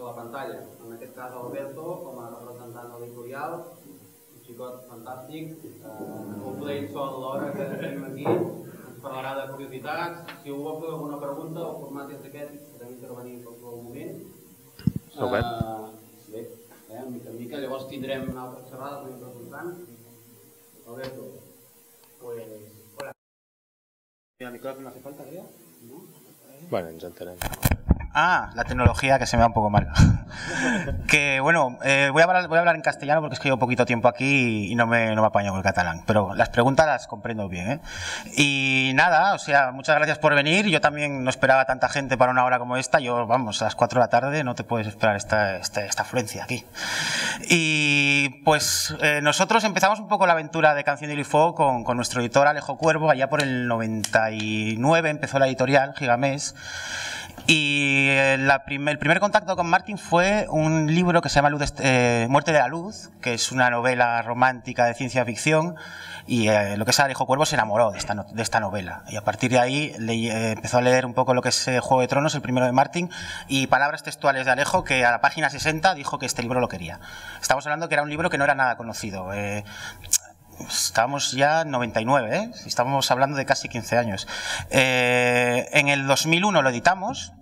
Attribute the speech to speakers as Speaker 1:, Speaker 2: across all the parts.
Speaker 1: a la pantalla. En aquest cas, Alberto, com a representant de l'editorial, un xicot fantàstic, compleix sol l'hora que tenim aquí, ens parlarà de curiositats. Si algú vol fer alguna pregunta, el format és aquest, podem intervenir en qualsevol moment. Bé, mica en mica, llavors tindrem una altra xerrada per representant. Alberto, pues... Hola. ¿El micrófono hace falta, creo? ¿No?
Speaker 2: Bueno, ens entenem.
Speaker 3: La tecnología que se me va un poco mal. Que bueno, voy a hablar en castellano porque es que llevo poquito tiempo aquí y no me apaño con el catalán, pero las preguntas las comprendo bien, ¿eh? Y nada, o sea, muchas gracias por venir. Yo también no esperaba tanta gente para una hora como esta. Yo, vamos, a las 4 de la tarde no te puedes esperar esta afluencia aquí. Y pues nosotros empezamos un poco la aventura de Canción de Hielo y Fuego con nuestro editor Alejo Cuervo. Allá por el 99 empezó la editorial Gigamés. Y el primer contacto con Martin fue un libro que se llama Muerte de la Luz, que es una novela romántica de ciencia ficción, y lo que es Alejo Cuervo se enamoró de esta novela. Y a partir de ahí empezó a leer un poco lo que es Juego de Tronos, el primero de Martin, y palabras textuales de Alejo, que a la página 60 dijo que este libro lo quería. Estamos hablando que era un libro que no era nada conocido. Estábamos ya en 99, ¿eh? Estábamos hablando de casi 15 años. En el 2001 lo editamos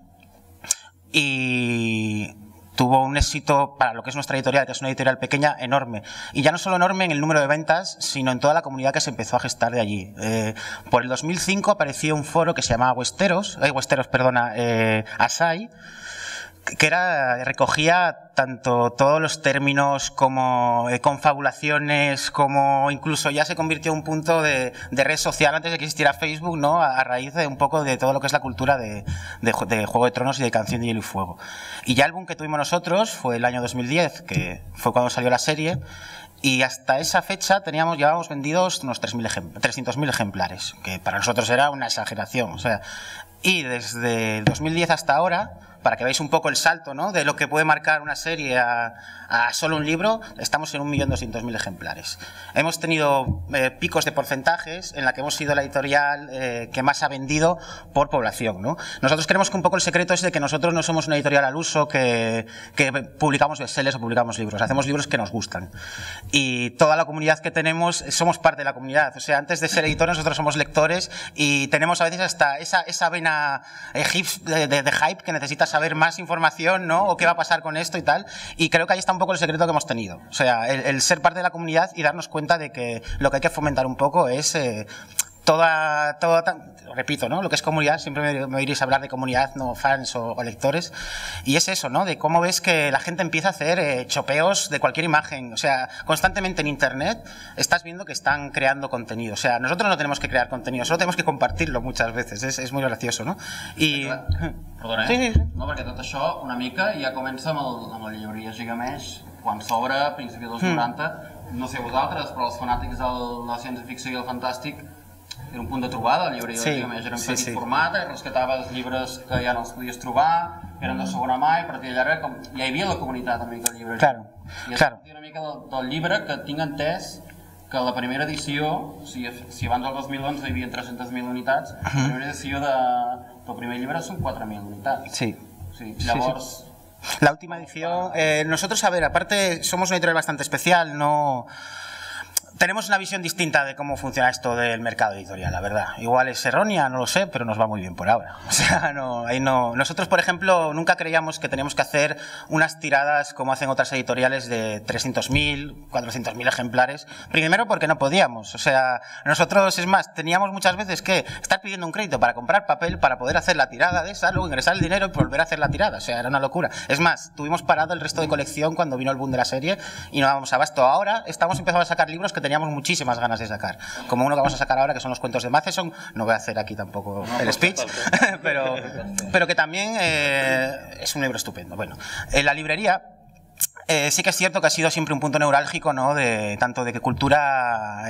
Speaker 3: y tuvo un éxito para lo que es nuestra editorial, que es una editorial pequeña, enorme. Y ya no solo enorme en el número de ventas, sino en toda la comunidad que se empezó a gestar de allí. Por el 2005 apareció un foro que se llamaba Asai, que recogía tanto todos los términos como confabulaciones, como incluso ya se convirtió en un punto de red social antes de que existiera Facebook, ¿no? A raíz de un poco de todo lo que es la cultura de Juego de Tronos y de Canción de Hielo y Fuego. Y ya el boom que tuvimos nosotros fue el año 2010, que fue cuando salió la serie, y hasta esa fecha llevábamos vendidos unos 300.000 ejemplares, que para nosotros era una exageración. O sea, y desde el 2010 hasta ahora, para que veáis un poco el salto, ¿no?, de lo que puede marcar una serie a solo un libro, estamos en 1.200.000 ejemplares. Hemos tenido picos de porcentajes en la que hemos sido la editorial que más ha vendido por población, ¿no? Nosotros creemos que un poco el secreto es de que nosotros no somos una editorial al uso que publicamos bestsellers o publicamos libros. Hacemos libros que nos gustan. Y toda la comunidad que tenemos, somos parte de la comunidad. O sea, antes de ser editores, nosotros somos lectores y tenemos a veces hasta esa vena de hype que necesita saber más información, ¿no?, o qué va a pasar con esto y tal. Y creo que ahí está un poco el secreto que hemos tenido. O sea, el ser parte de la comunidad y darnos cuenta de que lo que hay que fomentar un poco es repito, ¿no?, lo que es comunidad. Siempre me oiréis hablar de comunidad, no fans o lectores, y es eso, ¿no?, de cómo ves que la gente empieza a hacer chopeos de cualquier imagen. O sea, constantemente en internet estás viendo que están creando contenido. O sea, nosotros no tenemos que crear contenido, solo tenemos que compartirlo muchas veces. És molt gracioso, no? I...
Speaker 4: Perdona,
Speaker 3: sí.
Speaker 4: No, perquè tot això una mica ja comença amb la llibreria Gigamés, quan s'obre a principis dels 90. No sé vosaltres, però els fanàtics de la ciència-ficció i el fantàstic era un punt de trobada. La llibreria Gigamés era en petit format, rescataves llibres que ja no els podies trobar, eren de segona mà, i a partir d'allà ja hi havia la comunitat una mica de llibreria.
Speaker 3: Claro.
Speaker 4: I és una mica del llibre que tinc entès que la primera edició, si abans del 2011 hi havia 300.000 unitats, la primera edició del primer llibre són 4.000 unitats.
Speaker 3: Sí.
Speaker 4: Llavors...
Speaker 3: La última edición, nosotros, a ver, aparte somos una editorial bastante especial, no... Tenemos una visión distinta de cómo funciona esto del mercado editorial, la verdad. Igual es errónea, no lo sé, pero nos va muy bien por ahora. O sea, ahí no. Nosotros, por ejemplo, nunca creíamos que teníamos que hacer unas tiradas como hacen otras editoriales de 300.000, 400.000 ejemplares. Primero porque no podíamos. O sea, nosotros, es más, teníamos muchas veces que estar pidiendo un crédito para comprar papel para poder hacer la tirada de esa, luego ingresar el dinero y volver a hacer la tirada. O sea, era una locura. Es más, tuvimos parado el resto de colección cuando vino el boom de la serie y no dábamos abasto. Ahora estamos empezando a sacar libros que teníamos muchísimas ganas de sacar, como uno que vamos a sacar ahora, que son los cuentos de Matheson. No voy a hacer aquí tampoco el speech, pero que también es un libro estupendo. Bueno, en la librería sí que es cierto que ha sido siempre un punto neurálgico, ¿no?, tanto de que cultura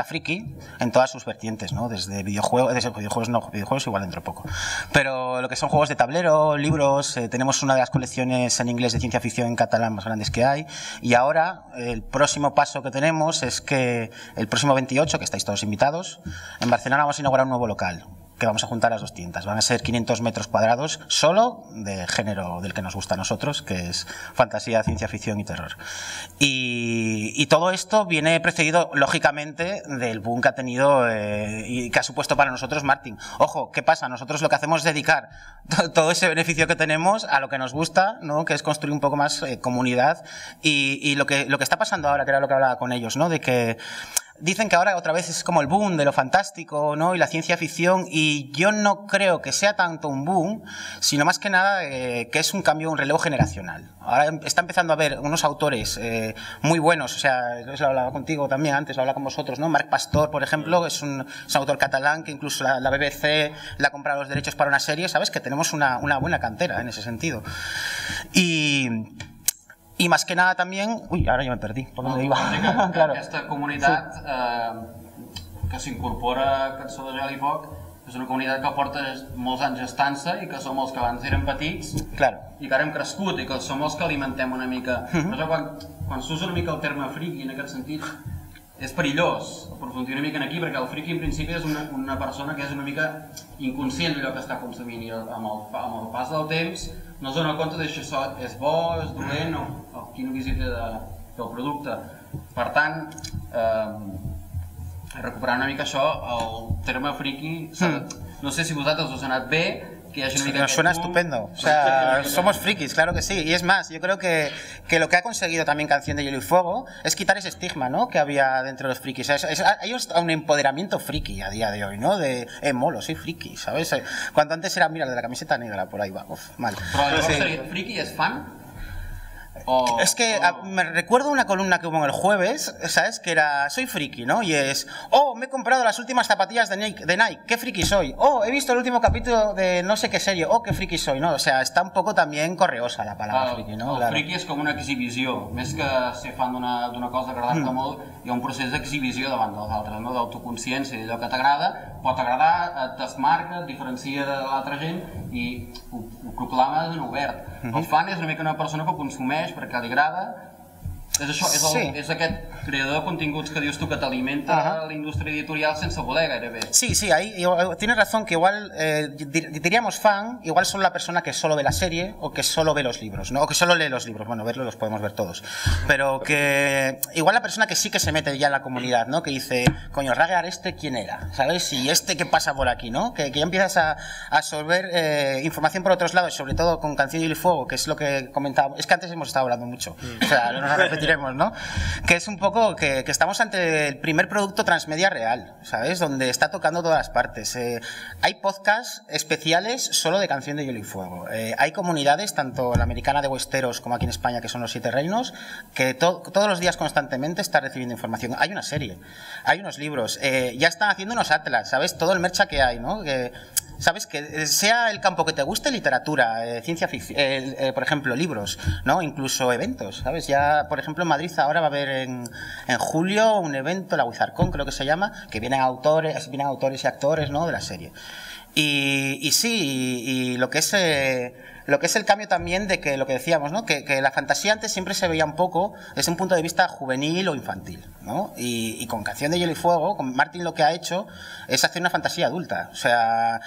Speaker 3: friki en todas sus vertientes, ¿no?, desde videojuegos igual dentro de poco, pero lo que son juegos de tablero, libros, tenemos una de las colecciones en inglés de ciencia ficción en catalán más grandes que hay, y ahora el próximo paso que tenemos es que el próximo 28, que estáis todos invitados, en Barcelona vamos a inaugurar un nuevo local, que vamos a juntar las dos tintas. Van a ser 500 metros cuadrados solo de género del que nos gusta a nosotros, que es fantasía, ciencia ficción y terror. Y todo esto viene precedido, lógicamente, del boom que ha tenido y que ha supuesto para nosotros Martin. Ojo, ¿qué pasa? Nosotros lo que hacemos es dedicar todo ese beneficio que tenemos a lo que nos gusta, ¿no? Que es construir un poco más comunidad y lo que está pasando ahora, que era lo que hablaba con ellos, ¿no? De que dicen que ahora otra vez es como el boom de lo fantástico, ¿no? Y la ciencia ficción, y yo no creo que sea tanto un boom, sino más que nada que es un cambio, un relevo generacional. Ahora está empezando a haber unos autores muy buenos, o sea, lo hablaba contigo también antes, lo hablaba con vosotros, ¿no? Marc Pastor, por ejemplo, es un autor catalán que incluso la BBC le ha comprado los derechos para una serie, ¿sabes? Que tenemos una buena cantera en ese sentido. I més que nada també... Ui, ara ja m'he perdit. Per on iba?
Speaker 4: Claro. Aquesta comunitat que s'incorpora a Cançó de Gel i Foc és una comunitat que porta molts anys estant-se i que som els que abans eren petits i que ara hem crescut i que som els que alimentem una mica. Però quan s'usa una mica el terme friki en aquest sentit és perillós aprofundir una mica aquí perquè el friki en principi és una persona que és una mica inconscient d'allò que està consumint i amb el pas del temps no es dona compte si això és bo, és dolent o quina visió té del producte. Per tant, recuperant una mica això, el terme friki, no sé si vosaltres us ha anat bé,
Speaker 3: nos suena estupendo, o sea, somos frikis, claro que sí, y es más, yo creo que lo que ha conseguido también Canción de Hielo y Fuego es quitar ese estigma, ¿no? Que había dentro de los frikis. Hay un empoderamiento friki a día de hoy, ¿no? De, molo, soy friki, ¿sabes? Cuando antes era, mira, de la camiseta negra, por ahí va, mal.
Speaker 4: Pero friki es fan.
Speaker 3: Es que me recuerdo una columna que hubo en el jueves, ¿sabes? Que era, soy friki, ¿no? Y es, me he comprado las últimas zapatillas de Nike, qué friki soy. He visto el último capítulo de no sé qué serie, qué friki soy, ¿no? O sea, está un poco también correosa la palabra friki, ¿no?
Speaker 4: El friki és com una exhibició, més que ser fan d'una cosa agradar-te molt, hi ha un procés d'exhibició davant dels altres, no? D'autoconsciència, d'allò que t'agrada, pot agradar, et desmarca, et diferencia de l'altra gent i ho proclames en obert. El fan és una mica una persona que ho consumeix perquè li agrada, és això, és aquest creador de continguts que dius tu que t'alimenta la indústria editorial sense voler gairebé.
Speaker 3: Sí, ahí tienes razón que igual diríamos fan, igual solo la persona que solo ve la serie o que solo ve los libros, ¿no? O que solo lee los libros, bueno, verlos los podemos ver todos, pero que igual la persona que sí que se mete ya en la comunidad, ¿no? Que dice, coño, Ragnar ¿quién era? ¿Sabes? Y ¿qué pasa por aquí? ¿No? Que ya empiezas a absorber información por otros lados, sobre todo con Canción de Hielo y Fuego, que es lo que comentábamos, es que antes hemos estado hablando mucho, o sea, no nos repetiremos, ¿no? Que es un poco que estamos ante el primer producto transmedia real, ¿sabes? Donde está tocando todas las partes. Hay podcasts especiales solo de Canción de Hielo y Fuego. Hay comunidades, tanto la americana de Westeros como aquí en España, que son los 7 reinos, que todos los días constantemente está recibiendo información. Hay una serie, hay unos libros, ya están haciendo unos atlas, ¿sabes? Todo el mercha que hay, ¿no? ¿Sabes? Que sea el campo que te guste, literatura, ciencia ficción, por ejemplo, libros, ¿no? Incluso eventos, ¿sabes? Ya, por ejemplo, en Madrid ahora va a haber en julio un evento, la Wizardcon creo que se llama, que vienen autores y actores, ¿no? De la serie. Y lo que es el cambio también de que lo que decíamos, ¿no? Que la fantasía antes siempre se veía un poco desde un punto de vista juvenil o infantil, ¿no? Y con Canción de Hielo y Fuego, con Martin lo que ha hecho es hacer una fantasía adulta, o sea,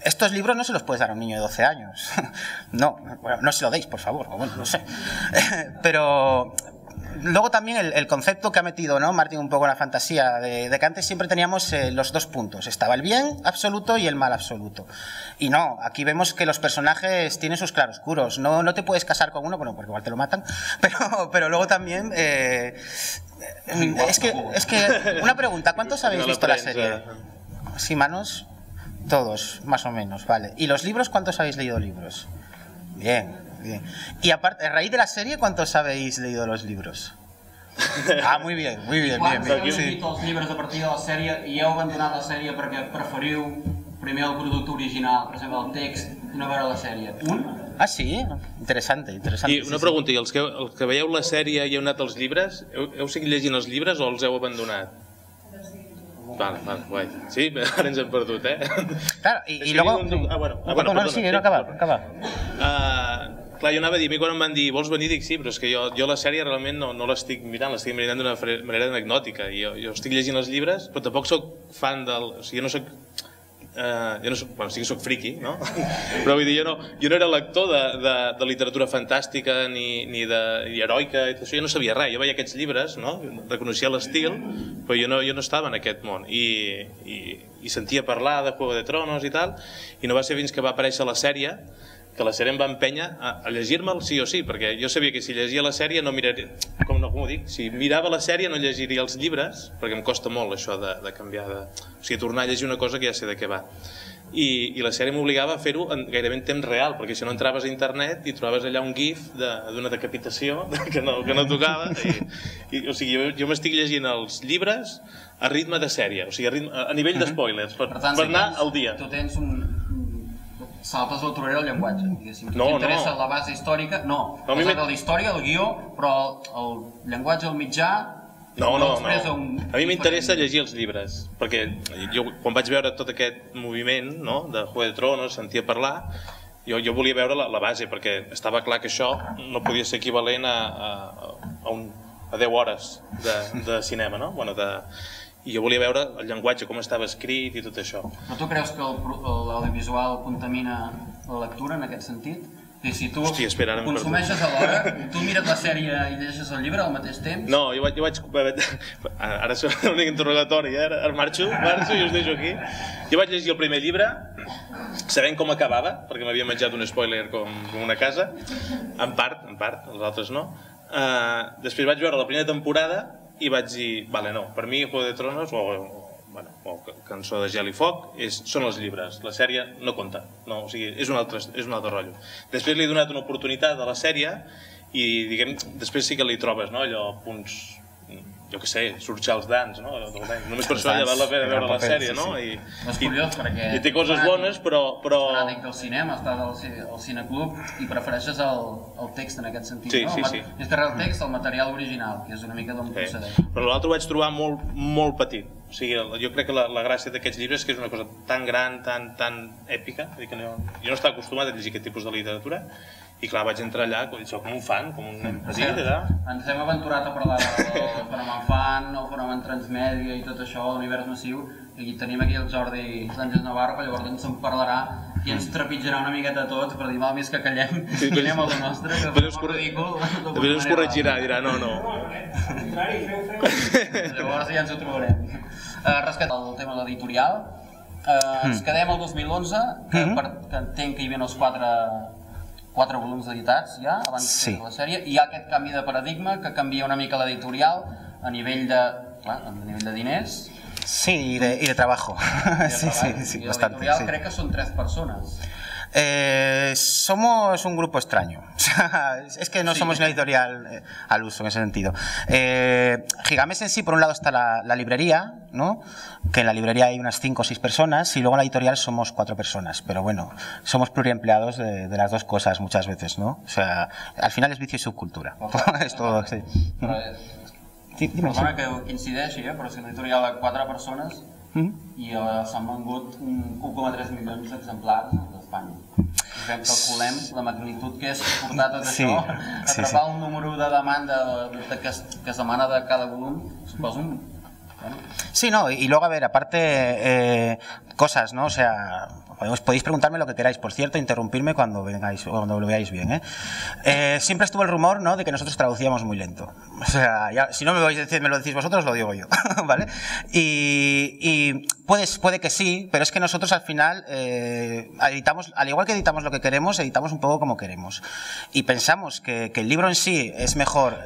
Speaker 3: estos libros no se los puedes dar a un niño de 12 años. No, bueno, no se lo deis, por favor, o bueno, no sé. Pero luego también el concepto que ha metido, ¿no? Martin un poco en la fantasía, de que antes siempre teníamos los dos puntos. Estaba el bien absoluto y el mal absoluto. Y no, aquí vemos que los personajes tienen sus claroscuros. No te puedes casar con uno, bueno, porque igual te lo matan, pero luego también... es que una pregunta, ¿cuántos habéis visto la serie? ¿Sí, manos? Todos, más o menos, vale. ¿Y los libros, cuántos habéis leído libros? Bien. Y aparte, a raíz de la serie, ¿cuántos habéis leído los libros? Muy bien.
Speaker 4: Quants heu llegit els llibres a partir de la sèrie i heu abandonat la sèrie perquè preferiu primer el producte original, per exemple el text, i no veure la sèrie? Un?
Speaker 3: Sí? Interessant.
Speaker 2: I una pregunta, i els que veieu la sèrie i heu anat als llibres, heu seguit llegint els llibres o els heu abandonat? Vale, guai. Sí, ara ens hem perdut,
Speaker 3: Claro, y luego...
Speaker 2: Bueno,
Speaker 3: sí, acaba.
Speaker 2: Clar, jo anava a dir, a mi quan em van dir vols venir, dic sí, però és que jo la sèrie realment no l'estic mirant, l'estic mirant d'una manera anecdòtica. Jo estic llegint els llibres, però tampoc soc fan del... O sigui, jo no soc jo no soc, bueno, sí que soc friqui, no? Però vull dir, jo no era lector de literatura fantàstica ni heroica, jo no sabia res, jo veia aquests llibres, no? Reconeixia l'estil, però jo no estava en aquest món i sentia parlar de Juego de Tronos i tal, i no va ser fins que va aparèixer la sèrie que la sèrie em va empènyer a llegir-me'l sí o sí, perquè jo sabia que si llegia la sèrie no miraria, com ho dic, si mirava la sèrie no llegiria els llibres, perquè em costa molt això de canviar, o sigui, tornar a llegir una cosa que ja sé de què va. I la sèrie m'obligava a fer-ho gairebé en temps real, perquè si no entraves a internet i trobaves allà un gif d'una decapitació que no tocava, o sigui, jo m'estic llegint els llibres a ritme de sèrie, o sigui, a nivell d'espoilers, per anar al dia.
Speaker 4: Tu tens saltes el torero del llenguatge, diguéssim. T'interessa la base històrica? No, has de la història, el guió, però el llenguatge, el mitjà...
Speaker 2: No. A mi m'interessa llegir els llibres, perquè jo quan vaig veure tot aquest moviment de Juego de Tronos, sentia parlar, jo volia veure la base, perquè estava clar que això no podia ser equivalent a 10 hores de cinema, no? I jo volia veure el llenguatge, com estava escrit i tot això.
Speaker 4: Però tu creus que l'audiovisual contamina la lectura en aquest sentit? I si tu consumeixes alhora, tu mires la sèrie i llegeixes el llibre al mateix temps?
Speaker 2: No, jo vaig... Ara és un únic interrogatori, ara marxo i us deixo aquí. Jo vaig llegir el primer llibre sabent com acabava, perquè m'havia menjat un spoiler com una casa, en part, els altres no. Després vaig veure la primera temporada i vaig dir, vale, no, per mi Juego de Tronos o Cançó de Gel i Foc són els llibres, la sèrie no compta, o sigui, és un altre rotllo. Després li he donat una oportunitat a la sèrie i, diguem, després sí que li trobes, allò, punts, jo què sé, surt Charles Dance, només per això ja val la pena veure la sèrie, no?
Speaker 4: És curiós perquè...
Speaker 2: I té coses bones, però...
Speaker 4: Ets fanàtic del cinema, estàs al cineclub i prefereixes el text en aquest sentit, no?
Speaker 2: Sí.
Speaker 4: Més que res el text, el material original, que és una mica d'on procedeix.
Speaker 2: Però l'altre ho vaig trobar molt petit. O sigui, jo crec que la gràcia d'aquests llibres és que és una cosa tan gran, tan èpica, jo no estava acostumat a llegir aquest tipus de literatura, i clar, vaig entrar allà, com un fan, com un nen petit, allà.
Speaker 4: Ens hem aventurat a parlar del fenomen fan, el fenomen transmèdia i tot això, l'univers massiu, i tenim aquí el Jordi Sánchez Navarro, que llavors ens en parlarà i ens trepitjarà una miqueta a tots per dir, val, més que callem, anem a lo nostre, que és molt ridícul.
Speaker 2: Després ens corregirà, dirà, no.
Speaker 4: Llavors ja ens ho trobarem. Rescat el tema de l'editorial, ens quedem al 2011, que entenc que hi havia els 4 volums editats ja, abans de la sèrie, i hi ha aquest canvi de paradigma que canvia una mica l'editorial a nivell de diners.
Speaker 3: Sí, y de trabajo. Sí, bastante.
Speaker 4: L'editorial crec que són 3 persones.
Speaker 3: Somos un grupo extraño. Es que no somos una editorial al uso en ese sentido. Gigamesh en sí, por un lado está la librería, ¿no? Que en la librería hay unas 5 o 6 personas, y luego en la editorial somos 4 personas. Pero bueno, somos pluriempleados de las dos cosas muchas veces, ¿no? O sea, al final es vicio y subcultura. Es todo, sí.
Speaker 4: Perdona que coincideixi, però si l'editorial de 4 persones i s'han vengut 1,3 milions d'exemplars d'Espanya. Calculem la magnitud que és portar tot això, atrapar un número de demanda que es demana de cada volum, suposo un...
Speaker 3: Sí, no, y luego, a ver, aparte, cosas, ¿no? O sea, podéis preguntarme lo que queráis, por cierto, interrumpirme cuando vengáis, cuando lo veáis bien, siempre estuvo el rumor, ¿no?, de que nosotros traducíamos muy lento. O sea, ya, si no me lo decís vosotros, lo digo yo, ¿vale? Y puede que sí, pero es que nosotros al final editamos, al igual que editamos lo que queremos, editamos un poco como queremos. Y pensamos que el libro en sí es mejor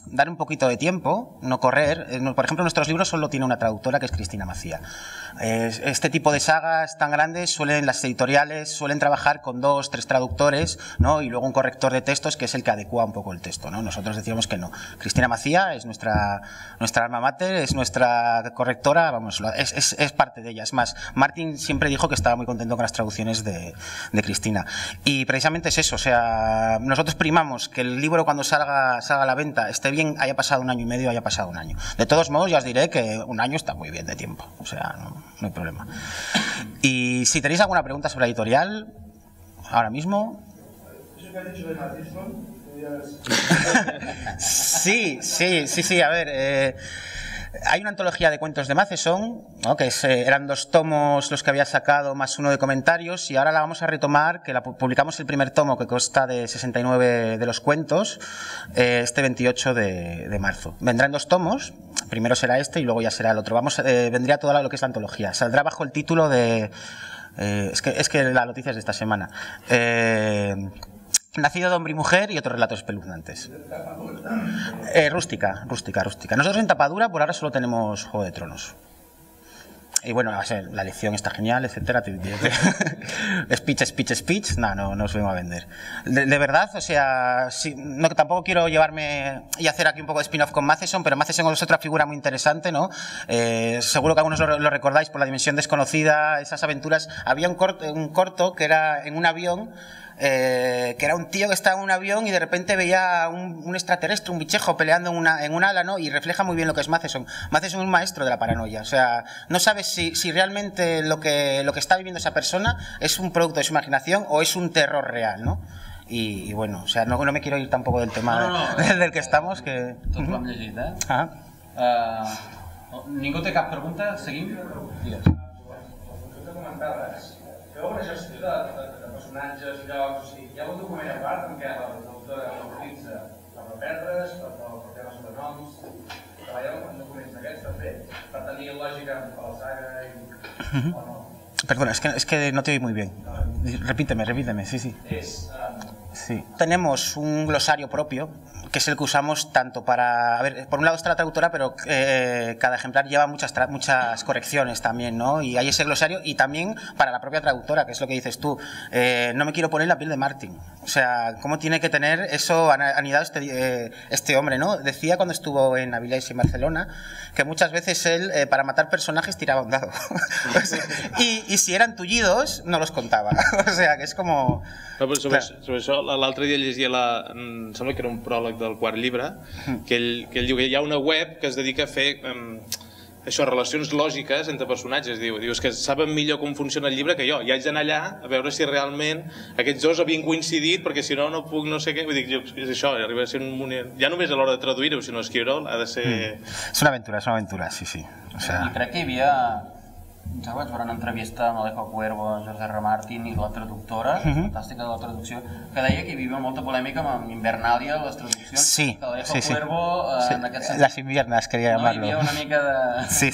Speaker 3: dar un poquito de tiempo, no correr. Por ejemplo, nuestros libros solo tiene una traductora, que es Cristina Macía. Este tipo de sagas tan grandes, las editoriales suelen trabajar con 2 o 3 traductores, ¿no? Y luego un corrector de textos, que es el que adecua un poco el texto, ¿no? Nosotros decíamos que no. Cristina Macía es nuestra alma mater, es nuestra correctora, vamos, es parte de ella. Es más, Martín siempre dijo que estaba muy contento con las traducciones de Cristina. Y precisamente es eso, o sea, nosotros primamos que el libro cuando salga a la venta esté bien, haya pasado 1 año y medio, haya pasado 1 año. De todos modos, ya os diré que 1 año está muy bien de tiempo, o sea, no hay problema. Y si tenéis alguna pregunta sobre la editorial, ahora mismo...
Speaker 5: ¿Eso que has dicho de Matisson?
Speaker 3: Sí, a ver... Hay una antología de cuentos de Matheson, ¿no? Que eran 2 tomos los que había sacado más 1 de comentarios, y ahora la vamos a retomar, que publicamos el primer tomo, que consta de 69 de los cuentos, este 28 de marzo. Vendrán 2 tomos, primero será este y luego ya será el otro. Vendría toda lo que es la antología. Saldrá bajo el título de... es que la noticia es de esta semana. Nacido de hombre y mujer y otros relatos espeluznantes. Rústica. Nosotros en tapadura por ahora solo tenemos Juego de Tronos. Y bueno, la lección está genial, etcétera. Speech. No os vengo a vender. De verdad, o sea, sí, no, tampoco quiero llevarme y hacer aquí un poco de spin-off con Matheson, pero Matheson es otra figura muy interesante, ¿no? Seguro que algunos lo recordáis por La Dimensión Desconocida, esas aventuras. Había un corto que era en un avión, que era un tío que estaba en un avión y de repente veía un extraterrestre, un bichejo peleando en un ala, ¿no? Y refleja muy bien lo que es Matheson. Matheson es un maestro de la paranoia, o sea, no sabes si realmente lo que está viviendo esa persona es un producto de su imaginación o es un terror real, ¿no? Y bueno, o sea, no me quiero ir tampoco del tema del que estamos, que...
Speaker 4: Tot ho hem llegit, eh? Ningú té cap pregunta? Seguim? Digues.
Speaker 5: Com tu comentaves, feu una gestió de personatges, llocs, o sigui, hi ha un document a part en què l'autora utilitza per no perdre's, per temes de noms, treballeu amb documents d'aquests també, per tenir lògica per la saga o no?
Speaker 3: Perdona, es que no te oí muy bien. Repíteme, sí. Sí. Tenemos un glosario propio, que es el que usamos tanto para... A ver, por un lado está la traductora, pero cada ejemplar lleva muchas correcciones también, ¿no? Y hay ese glosario, y también para la propia traductora, que es lo que dices tú. No me quiero poner en la piel de Martin. O sea, ¿cómo tiene que tener eso anidado este hombre, ¿no? Decía cuando estuvo en Avilés y en Barcelona, que muchas veces él, para matar personajes, tiraba un dado. y si eran tullidos, no los contaba. O sea, que es como...
Speaker 2: No, però sobre això, l'altre dia llegia em sembla que era un pròleg del quart llibre, que ell diu que hi ha una web que es dedica a fer això, relacions lògiques entre personatges. Diu que saben millor com funciona el llibre que jo, i haig d'anar allà a veure si realment aquests dos havien coincidit, perquè si no, no puc no sé què. Vull dir, és això, arriba a ser un moment... Ja només a l'hora de traduir-ho, sinó escriure'l, ha de ser...
Speaker 3: És una aventura, sí. O sea...
Speaker 4: I crec que hi havia... Vaig veure una entrevista amb Alejo Cuervo, José R. Martín i la traductora, fantàstica de la traducció, que deia que hi havia molta polèmica amb Invernalia, les traduccions.
Speaker 3: Sí,
Speaker 4: que Alejo Cuervo, en aquest sentit...
Speaker 3: Las inviernas, quería llamarlo.
Speaker 4: No, hi havia una mica de...
Speaker 3: Sí.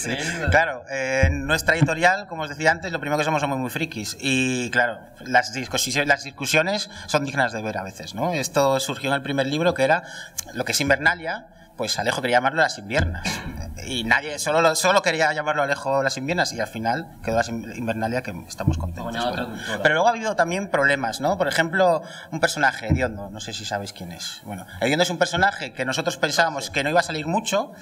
Speaker 3: Claro, nuestra editorial, como os decía antes, lo primero que somos muy frikis. Y claro, las discusiones son dignas de ver a veces, ¿no? Esto surgió en el primer libro, que era lo que es Invernalia. Pues Alejo quería llamarlo Las Inviernas y nadie, solo quería llamarlo Alejo Las Inviernas, y al final quedó Las Invernalia, que estamos contentos. Pero luego ha habido también problemas, ¿no? Por ejemplo, un personaje, Hediondo, no sé si sabéis quién es. Bueno, Hediondo es un personaje que nosotros pensábamos que no iba a salir mucho,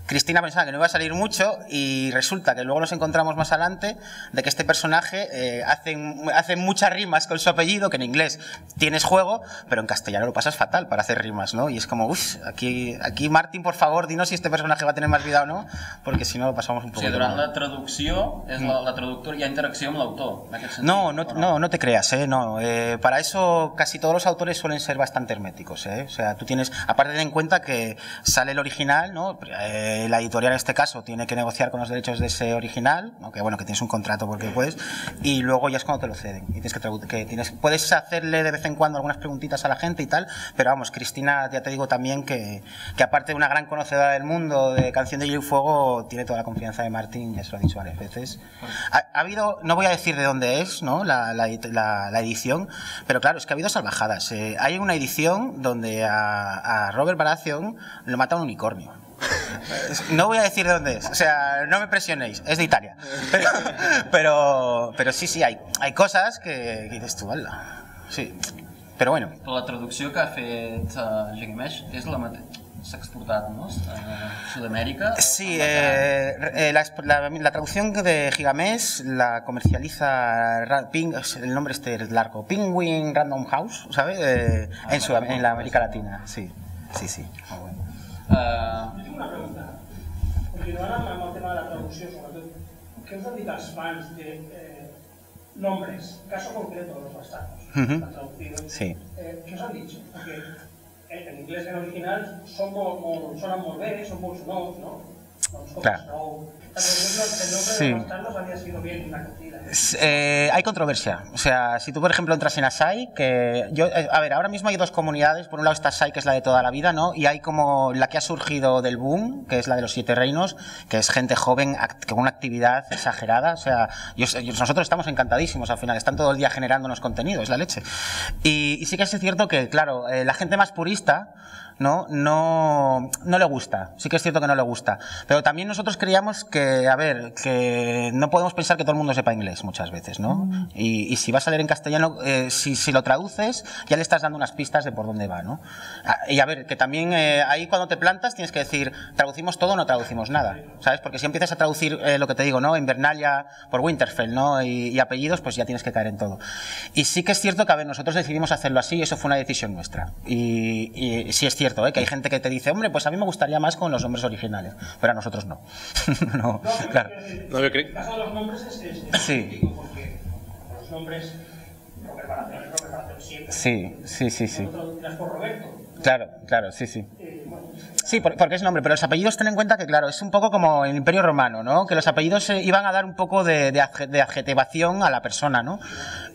Speaker 3: Cristina pensaba que no iba a salir mucho, y resulta que luego nos encontramos más adelante de que este personaje hace muchas rimas con su apellido, que en inglés tienes juego, pero en castellano lo pasas fatal para hacer rimas, ¿no? Y es como, uff, aquí Martín, por favor, dinos si este personaje va a tener más vida o no, porque si no lo pasamos un poco.
Speaker 4: O sigui, durant la traducció, la traductora, hi ha interacció amb l'autor, en aquest sentit?
Speaker 3: No te creas, no. Para eso casi todos los autores suelen ser bastante herméticos, O sea, tú tienes, aparte ten en cuenta que sale el original, ¿no? La editorial en este caso tiene que negociar con los derechos de ese original, aunque bueno, que tienes un contrato porque puedes, y luego ya es cuando te lo ceden. Y puedes hacerle de vez en cuando algunas preguntitas a la gente y tal, pero vamos, Cristina, ya te digo también que aparte de una gran conocedora del mundo de Canción de Hielo y Fuego, tiene toda la confianza de Martín, ya se lo ha dicho varias veces. Ha habido, no voy a decir de dónde es, ¿no? la edición, pero claro, es que ha habido salvajadas. Hay una edición donde a Robert Baratheon lo mata un unicornio. No voy a decir de dónde es, o sea, no me presionéis, es de Italia. Pero sí, hay cosas que dices tú, ¡hala! Sí, pero bueno.
Speaker 4: La traducció que ha fet Gigamesh és la mateixa. S'ha exportat, ¿no? A Sudamérica.
Speaker 3: Sí, la traducción de Gigamesh la comercializa el nombre este es largo, Penguin Random House, ¿sabes? En la América Latina, sí.
Speaker 5: Jo tinc una pregunta. Continuant amb el tema de la traducció, sobretot, què us han dit els fans de nombres, caso concreto de los bastardos, traducidos?
Speaker 3: Sí.
Speaker 5: ¿Qué os han dicho? Porque en inglés, en original, sonan molt bé, són molt sonors, ¿no?
Speaker 3: Claro. Sí. Hay controversia. O sea, si tú, por ejemplo, entras en Asai, que yo, a ver, ahora mismo hay dos comunidades. Por un lado está Asai, que es la de toda la vida, ¿no? Y hay como la que ha surgido del boom, que es la de los 7 reinos, que es gente joven con una actividad exagerada. O sea, nosotros estamos encantadísimos al final. Están todo el día generándonos contenido, es la leche. Y sí que es cierto que, claro, la gente más purista no le gusta, sí que es cierto que no le gusta, pero también nosotros creíamos que, a ver, que no podemos pensar que todo el mundo sepa inglés muchas veces, ¿no? Y si vas a leer en castellano, si lo traduces, ya le estás dando unas pistas de por dónde va, ¿no? Y a ver, que también ahí cuando te plantas tienes que decir, ¿traducimos todo o no traducimos nada? ¿Sabes? Porque si empiezas a traducir lo que te digo, ¿no? Invernalia por Winterfell, ¿no? Y apellidos, pues ya tienes que caer en todo. Y sí que es cierto que, a ver, nosotros decidimos hacerlo así y eso fue una decisión nuestra. Y sí es cierto, que hay gente que te dice, hombre, pues a mí me gustaría más con los nombres originales, pero a nosotros no. No, claro.
Speaker 2: No, yo creo.
Speaker 5: El caso de los nombres es
Speaker 3: sí.
Speaker 5: Porque los nombres, Robert Baratheon siempre.
Speaker 3: Sí.
Speaker 5: No es por Roberto.
Speaker 3: Claro, sí. Sí, porque es nombre, pero los apellidos ten en cuenta que, claro, es un poco como el Imperio Romano, ¿no? Que los apellidos iban a dar un poco de adjetivación a la persona, ¿no?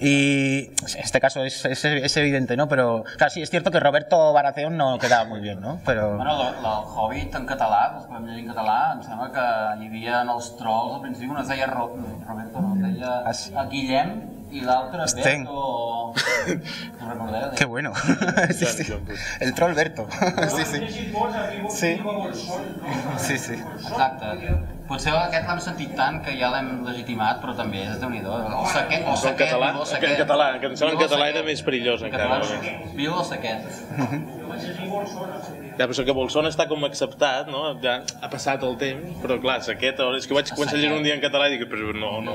Speaker 3: Y en este caso es evidente, ¿no? Pero, claro, sí, es cierto que Roberto Baratheon no quedaba muy bien, ¿no? Però...
Speaker 4: Bueno, el Hobbit en català, els podem llegir en català, em sembla que hi havia en els trolls al principi, un es deia Roberto, no, es deia Guillem, i l'altre Berto... No recordeu?
Speaker 3: Que bueno. Sí. El troll Berto. Sí.
Speaker 4: Exacte. Potser aquest l'hem sentit tant que ja l'hem legitimat, però també és Déu-n'hi-do. El saquet,
Speaker 2: en català, que em sembla en català era més perillós encara.
Speaker 4: Viu el saquet.
Speaker 2: Ja, però que Bolsón està com acceptat, no? Ja ha passat el temps, però clar, saquet, és que vaig començar a llegir un dia en català i dic, però no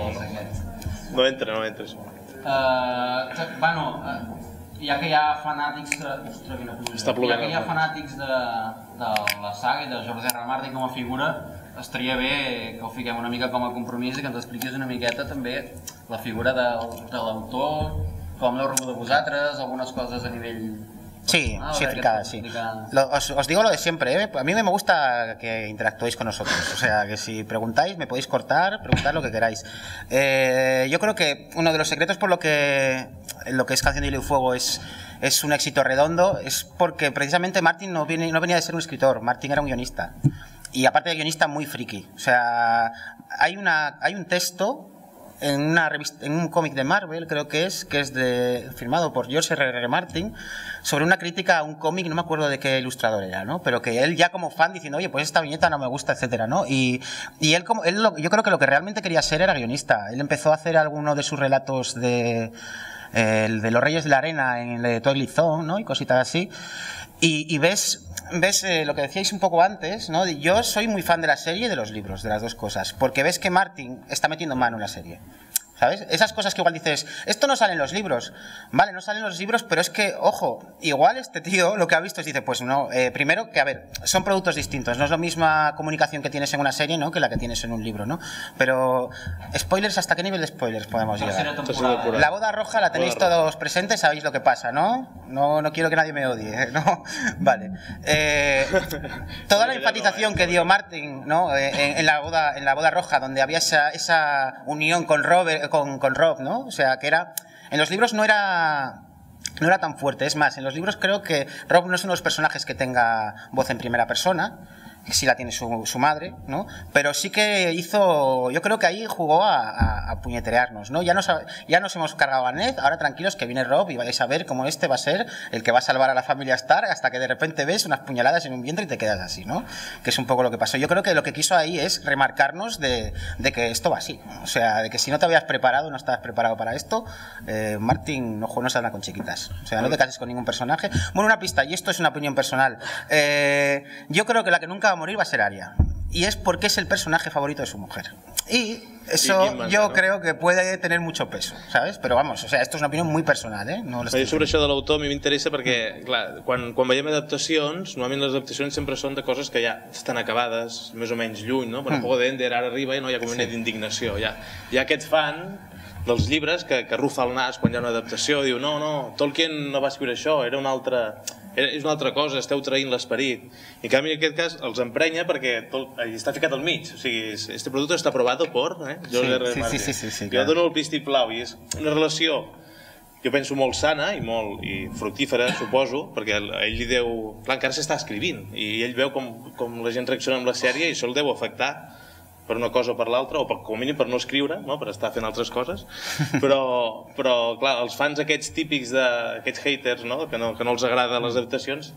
Speaker 2: entra això.
Speaker 4: Bueno, ja que hi ha fanàtics de la saga i de George R. Martin com a figura, estaria bé que ho fiquem una mica com a compromís i que ens expliquis una miqueta també la figura de l'autor, com l'heu rebuda vosaltres, algunes coses a nivell...
Speaker 3: Sí, fricadas, sí. Os digo lo de siempre, ¿eh? A mí me gusta que interactuéis con nosotros, o sea, que si preguntáis, me podéis cortar, preguntar lo que queráis. Yo creo que uno de los secretos por lo que es Canción de Hielo y Fuego es un éxito redondo, es porque precisamente Martin no venía de ser un escritor, Martin era un guionista. Y aparte de guionista, muy friki. O sea, hay un texto en una revista, en un cómic de Marvel, creo que es firmado por George R. Martin, sobre una crítica a un cómic, no me acuerdo de qué ilustrador era, ¿no? Pero que él ya como fan diciendo, oye, pues esta viñeta no me gusta, etcétera, ¿no? Y yo creo que lo que realmente quería ser era guionista. Él empezó a hacer alguno de sus relatos de los Reyes de la Arena en el de Twilight Zone, ¿no? Y cositas así. Y ves lo que decíais un poco antes, ¿no? Yo soy muy fan de la serie y de los libros, de las dos cosas, porque ves que Martin está metiendo mano en la serie. ¿Sabes? Esas cosas que igual dices, esto no sale en los libros. Vale, no sale en los libros, pero es que, ojo, igual este tío lo que ha visto es, dice, pues no, primero que, a ver, son productos distintos. No es la misma comunicación que tienes en una serie, ¿no? Que la que tienes en un libro, ¿no? Pero, spoilers, ¿hasta qué nivel de spoilers podemos llegar? La boda roja la tenéis todos presentes, sabéis lo que pasa, ¿no? No quiero que nadie me odie, ¿no? Vale. Toda la enfatización que dio Martin, ¿no? En la boda roja, donde había esa unión con Rob, ¿no? O sea, que era... En los libros no era tan fuerte. Es más, en los libros creo que Rob no es uno de los personajes que tenga voz en primera persona, que sí la tiene su madre, ¿no? Pero sí que hizo... Yo creo que ahí jugó a puñetearnos, ¿no? Ya nos hemos cargado a Ned, ahora tranquilos que viene Rob y vais a ver cómo este va a ser el que va a salvar a la familia Stark hasta que de repente ves unas puñaladas en un vientre y te quedas así, ¿no? Que es un poco lo que pasó. Yo creo que lo que quiso ahí es remarcarnos de que esto va así. O sea, de que si no te habías preparado, no estabas preparado para esto, Martin no se anda con chiquitas. O sea, no te cases con ningún personaje. Bueno, una pista, y esto es una opinión personal. Yo creo que la que nunca va a morir va a ser Arya. Y es porque es el personaje favorito de su mujer. Y eso yo creo que puede tener mucho peso, ¿sabes? Pero vamos, o sea, esto es una opinión muy personal, ¿eh? No
Speaker 2: sobre això de l'autor a mi m'interessa perquè, clar, quan veiem adaptacions, normalment les adaptacions sempre són de coses que ja estan acabades, més o menys lluny, no? Bueno, Pogo d'Ender ara arriba i no hi ha com una d'indignació. Hi ha aquest fan dels llibres que rufa el nas quan hi ha una adaptació, diu, no, Tolkien no va escriure això, era un altre... és una altra cosa, esteu traint l'esperit. I en canvi, en aquest cas, els emprenya perquè està ficat al mig. O sigui, este producte està aprovat per George R. Martin.
Speaker 3: Sí,
Speaker 2: jo dono el vistiplau i és una relació, jo penso, molt sana i fructífera, suposo, perquè ell li deu... Clar, encara s'està escrivint i ell veu com la gent reacciona amb la sèrie i això el deu afectar per una cosa o per l'altra, o com a mínim per no escriure, per estar fent altres coses, però clar, els fans aquests típics d'aquests haters, que no els agrada les adaptacions,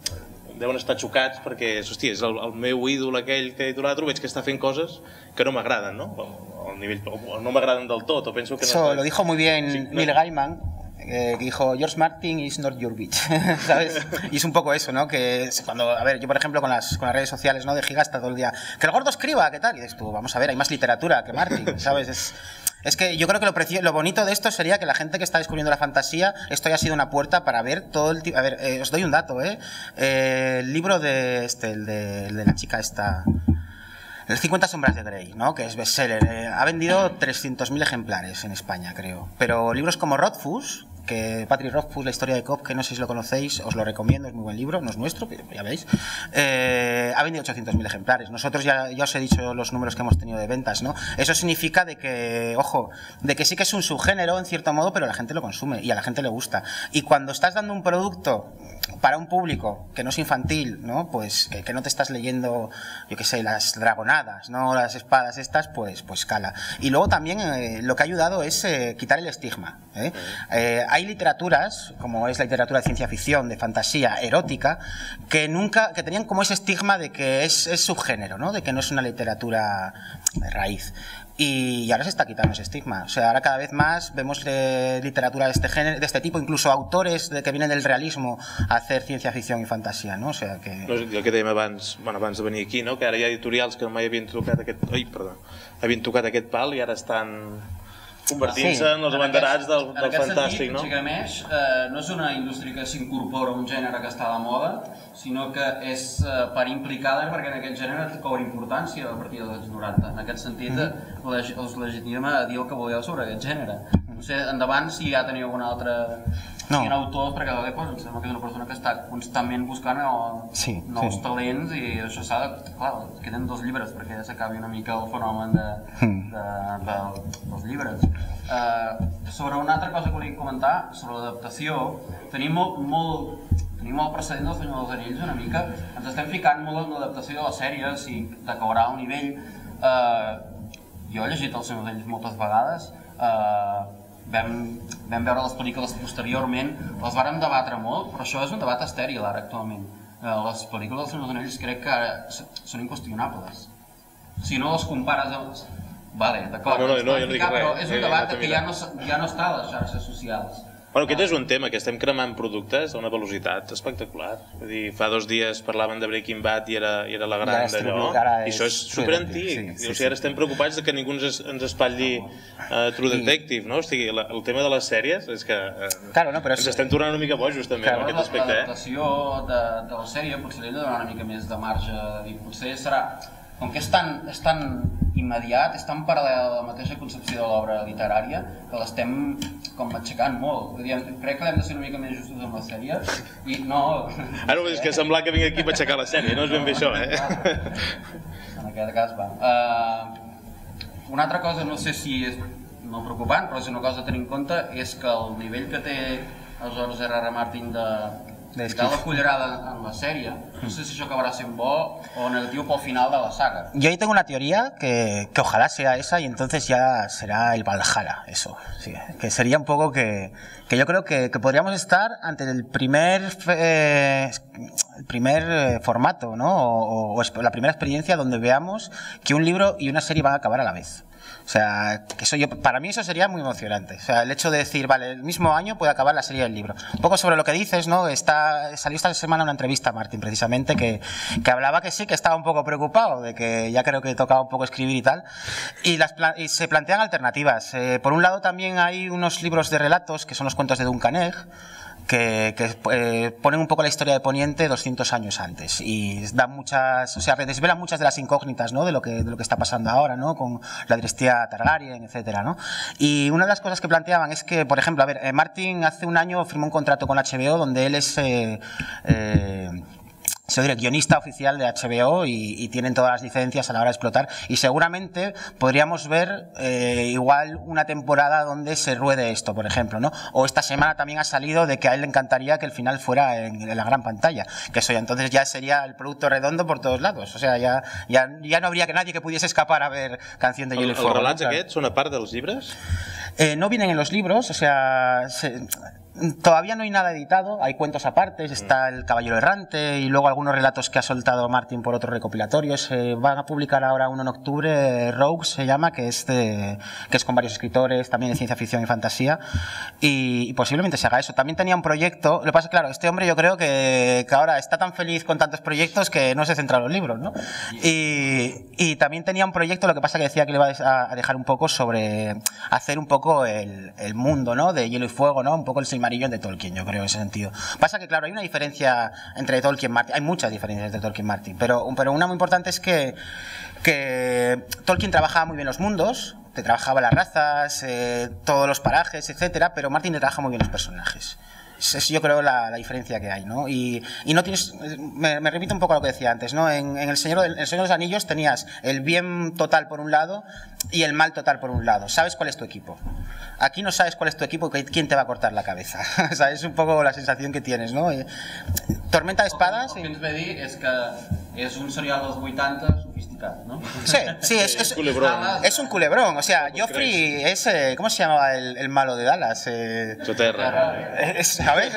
Speaker 2: deuen estar xocats perquè, hòstia, és el meu ídol aquell que idolatro, veig que està fent coses que no m'agraden, no? O no m'agraden del tot, o penso que no...
Speaker 3: Eso lo dijo muy bien Neil Gaiman, que dijo, George Martin is not your bitch, ¿sabes? Y es un poco eso, ¿no? Que cuando, a ver, yo por ejemplo con las redes sociales, ¿no? De Gigasta todo el día, que el gordo escriba, ¿qué tal? Y dices tú, vamos a ver, hay más literatura que Martin, ¿sabes? Es que yo creo que lo bonito de esto sería que la gente que está descubriendo la fantasía, esto haya sido una puerta para ver todo el... A ver, os doy un dato, el libro de el de la chica esta... El 50 sombras de Grey, ¿no? Que es bestseller, ha vendido 300.000 ejemplares en España, creo. Pero libros como Rothfuss, que Patrick Rothfuss, la historia de Cobb, que no sé si lo conocéis, os lo recomiendo, es muy buen libro, no es nuestro, pero ya veis, ha vendido 800.000 ejemplares. Nosotros ya os he dicho los números que hemos tenido de ventas, ¿no? Eso significa de que, ojo, de que sí que es un subgénero en cierto modo, pero la gente lo consume y a la gente le gusta. Y cuando estás dando un producto para un público que no es infantil, ¿no? Pues que no te estás leyendo, yo qué sé, las dragonadas, ¿no? Las espadas estas, pues cala. Y luego también lo que ha ayudado es quitar el estigma, hay literaturas, como es la literatura de ciencia ficción, de fantasía, erótica, que tenían como ese estigma de que es subgénero, ¿no? De que no es una literatura de raíz. Y ahora se está quitando ese estigma. O sea, ahora cada vez más vemos literatura de este género, de este tipo, incluso autores que vienen del realismo a hacer ciencia ficción y fantasía, no? O sea que...
Speaker 2: No, el que dèiem abans de venir aquí, no? Que ara hi ha editorials que mai havien tocat aquest pal i ara estan convertint-se en els abanderats del fantàstic, no?
Speaker 4: En aquest sentit, no és una indústria que s'incorpora a un gènere que està a la moda, sinó que és per implicada perquè en aquest gènere cobra importància a partir dels anys 90. En aquest sentit, us legitima a dir el que voleu sobre aquest gènere. No sé, endavant, si ja teniu algun altre... Siguin autors, perquè em sembla que és una persona que està constantment buscant nous talents i això s'ha de... Clar, queden 2 llibres perquè ja s'acabi una mica el fenomen dels llibres. Sobre una altra cosa que volia comentar, sobre l'adaptació, tenim el precedent del Senyor dels Anells una mica, ens estem ficant molt en l'adaptació de les sèries i d'acabar a un nivell... Jo he llegit el Senyor dels Anells moltes vegades, vam veure les pel·lícules posteriorment, les vàrem debatre molt, però això és un debat estèril ara actualment. Les pel·lícules dels Senyor dels Anells crec que són inqüestionables. Si no les compares amb... Vale, d'acord, però és un debat que ja no està a les xarxes socials.
Speaker 2: Bueno, aquest és un tema, que estem cremant productes a una velocitat espectacular. Vull dir, fa 2 dies parlaven de Breaking Bad i era la gran d'allò, i això és superantic. O sigui, ara estem preocupats que ningú ens espatlli True Detective, no? O sigui, el tema de les sèries és que ens estem tornant una mica bojos també en aquest aspecte.
Speaker 4: L'adaptació de la sèrie potser li dona una mica més de marge i potser serà... Com que és tan immediat, és tan paral·lel a la mateixa concepció de l'obra literària que l'estem com aixecant molt. Crec que hem de ser una mica més justos amb la sèrie i no...
Speaker 2: Ara és que sembla que vinc aquí per aixecar la sèrie, no és ben bé això,
Speaker 4: En aquest cas va. Una altra cosa, no sé si és molt preocupant, però és una cosa a tenir en compte, és que el nivell que té el George R. Martin de la cullerada en la serie, no sé si eso acabará siendo bo o negativo por el final de la saga.
Speaker 3: Yo ahí tengo una teoría que ojalá sea esa y entonces ya será el Valhalla, eso, sí, que sería un poco que yo creo que podríamos estar ante el primer formato, ¿no? O la primera experiencia donde veamos que un libro y una serie van a acabar a la vez. O sea, que eso para mí eso sería muy emocionante. O sea, el hecho de decir, vale, el mismo año puede acabar la serie del libro. Un poco sobre lo que dices, ¿no? Salió esta semana una entrevista a Martin, precisamente, que hablaba que sí, que estaba un poco preocupado, de que ya creo que tocaba un poco escribir y tal. Y se plantean alternativas. Por un lado también hay unos libros de relatos, que son los cuentos de Duncan Egg, ponen un poco la historia de Poniente 200 años antes y dan muchas, o sea, desvelan muchas de las incógnitas, ¿no? de lo que está pasando ahora, ¿no? Con la dinastía Targaryen, etcétera, ¿no? Y una de las cosas que planteaban es que, por ejemplo, a ver, Martin hace un año firmó un contrato con HBO donde él es guionista oficial de HBO y tienen todas las licencias a la hora de explotar, y seguramente podríamos ver igual una temporada donde se ruede esto, por ejemplo, ¿no? O esta semana también ha salido de que a él le encantaría que el final fuera en la gran pantalla, que eso ya entonces ya sería el producto redondo por todos lados, o sea, ya no habría que nadie que pudiese escapar a ver Canción de Hielo y Fuego.
Speaker 2: Els relats aquests són a part dels llibres?
Speaker 3: No vienen en los libros, o sea... Todavía no hay nada editado, hay cuentos apartes, está El Caballero Errante y luego algunos relatos que ha soltado Martin por otros recopilatorios. Van a publicar ahora uno en octubre, Rogues se llama, que es con varios escritores, también de ciencia ficción y fantasía, y posiblemente se haga eso. También tenía un proyecto, lo que pasa es que, claro, este hombre yo creo que ahora está tan feliz con tantos proyectos que no se centra en los libros, ¿no? Y también tenía un proyecto, lo que pasa que decía que le iba a dejar un poco sobre hacer un poco el mundo, ¿no? De Hielo y Fuego, ¿no? Un poco el Silmarillion de Tolkien, yo creo, en ese sentido. Pasa que, claro, hay una diferencia entre Tolkien y Martin, hay muchas diferencias entre Tolkien y Martin, pero una muy importante es que Tolkien trabajaba muy bien los mundos, te trabajaba las razas, todos los parajes, etcétera, pero Martin te trabaja muy bien los personajes. Es yo creo la diferencia que hay, ¿no? Y no tienes, me repito un poco a lo que decía antes, ¿no? En el Señor de los Anillos tenías el bien total por un lado y el mal total por un lado. Sabes cuál es tu equipo. Aquí no sabes cuál es tu equipo y quién te va a cortar la cabeza. O sea, es un poco la sensación que tienes, ¿no? Tormenta de espadas...
Speaker 4: El que ens ve a dir és que és un serial dels 80 sofisticat, ¿no?
Speaker 3: Sí, es un culebrón. O sea, Joffrey es... ¿Cómo se llamaba el malo de Dallas?
Speaker 2: Soterra.
Speaker 3: ¿Sabes?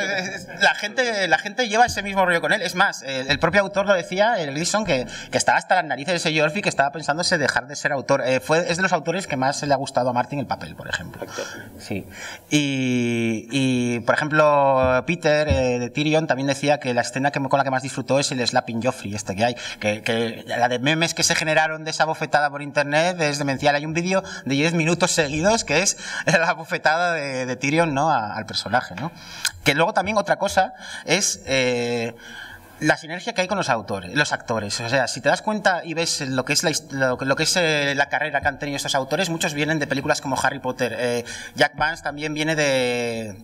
Speaker 3: La gente lleva ese mismo rollo con él. Es más, el propio autor lo decía, el Gleeson, que estaba hasta las narices de ese Joffrey, que estaba pensándose dejar de ser autor. Es de los autores que más le ha gustado a Martin el papel, por ejemplo. Sí. Y por ejemplo, Peter de Tyrion también decía que la escena con la que más disfrutó es el slapping Joffrey este que hay, que la de memes que se generaron de esa bofetada por internet es demencial. Hay un vídeo de 10 minutos seguidos que es la bofetada de Tyrion, ¿no? al personaje, ¿no? Que luego también otra cosa es la sinergia que hay con los actores. O sea, si te das cuenta y ves lo que es la carrera que han tenido estos autores, muchos vienen de películas como Harry Potter. Jack Vance también viene de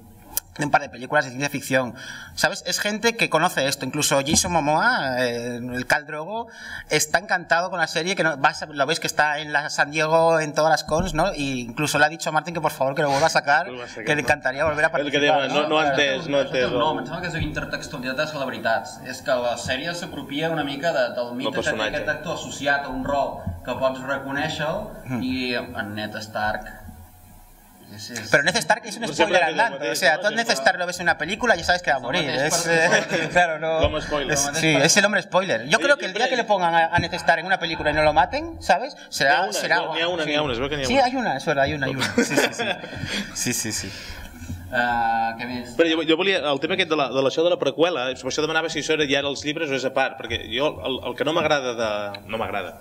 Speaker 3: un par de películas de ciencia ficción, ¿sabes? Es gente que conoce esto. Incluso Jason Momoa, el Khal Drogo, está encantado con la serie, que lo ves que está en la San Diego en todas las cons, ¿no? Y incluso le ha dicho a Martin que por favor que lo vuelva a sacar, que le encantaría volver a participar.
Speaker 2: No ha entès.
Speaker 4: No, em sembla que és una intertextualitat de celebritats. És que la sèrie s'apropia una mica del mite que té aquest actor associat a un rol que pots reconèixer, i en Ned Stark...
Speaker 3: Pero Ned Stark es un spoiler andante, o sea, tú Ned Stark lo ves en una película y ya sabes que va a morir. Claro, no. Sí, es el hombre spoiler. Yo creo que el día que le pongan a Ned Stark en una película y no lo maten, ¿sabes? Será.
Speaker 2: N'hi ha una, es veu que n'hi ha una.
Speaker 3: Sí, hay una, es verdad, hay una. Sí.
Speaker 4: Què més?
Speaker 2: Però jo volia, el tema aquest de l'això de la preqüela, per això demanava si això era ja als llibres o és a part, perquè jo el que no m'agrada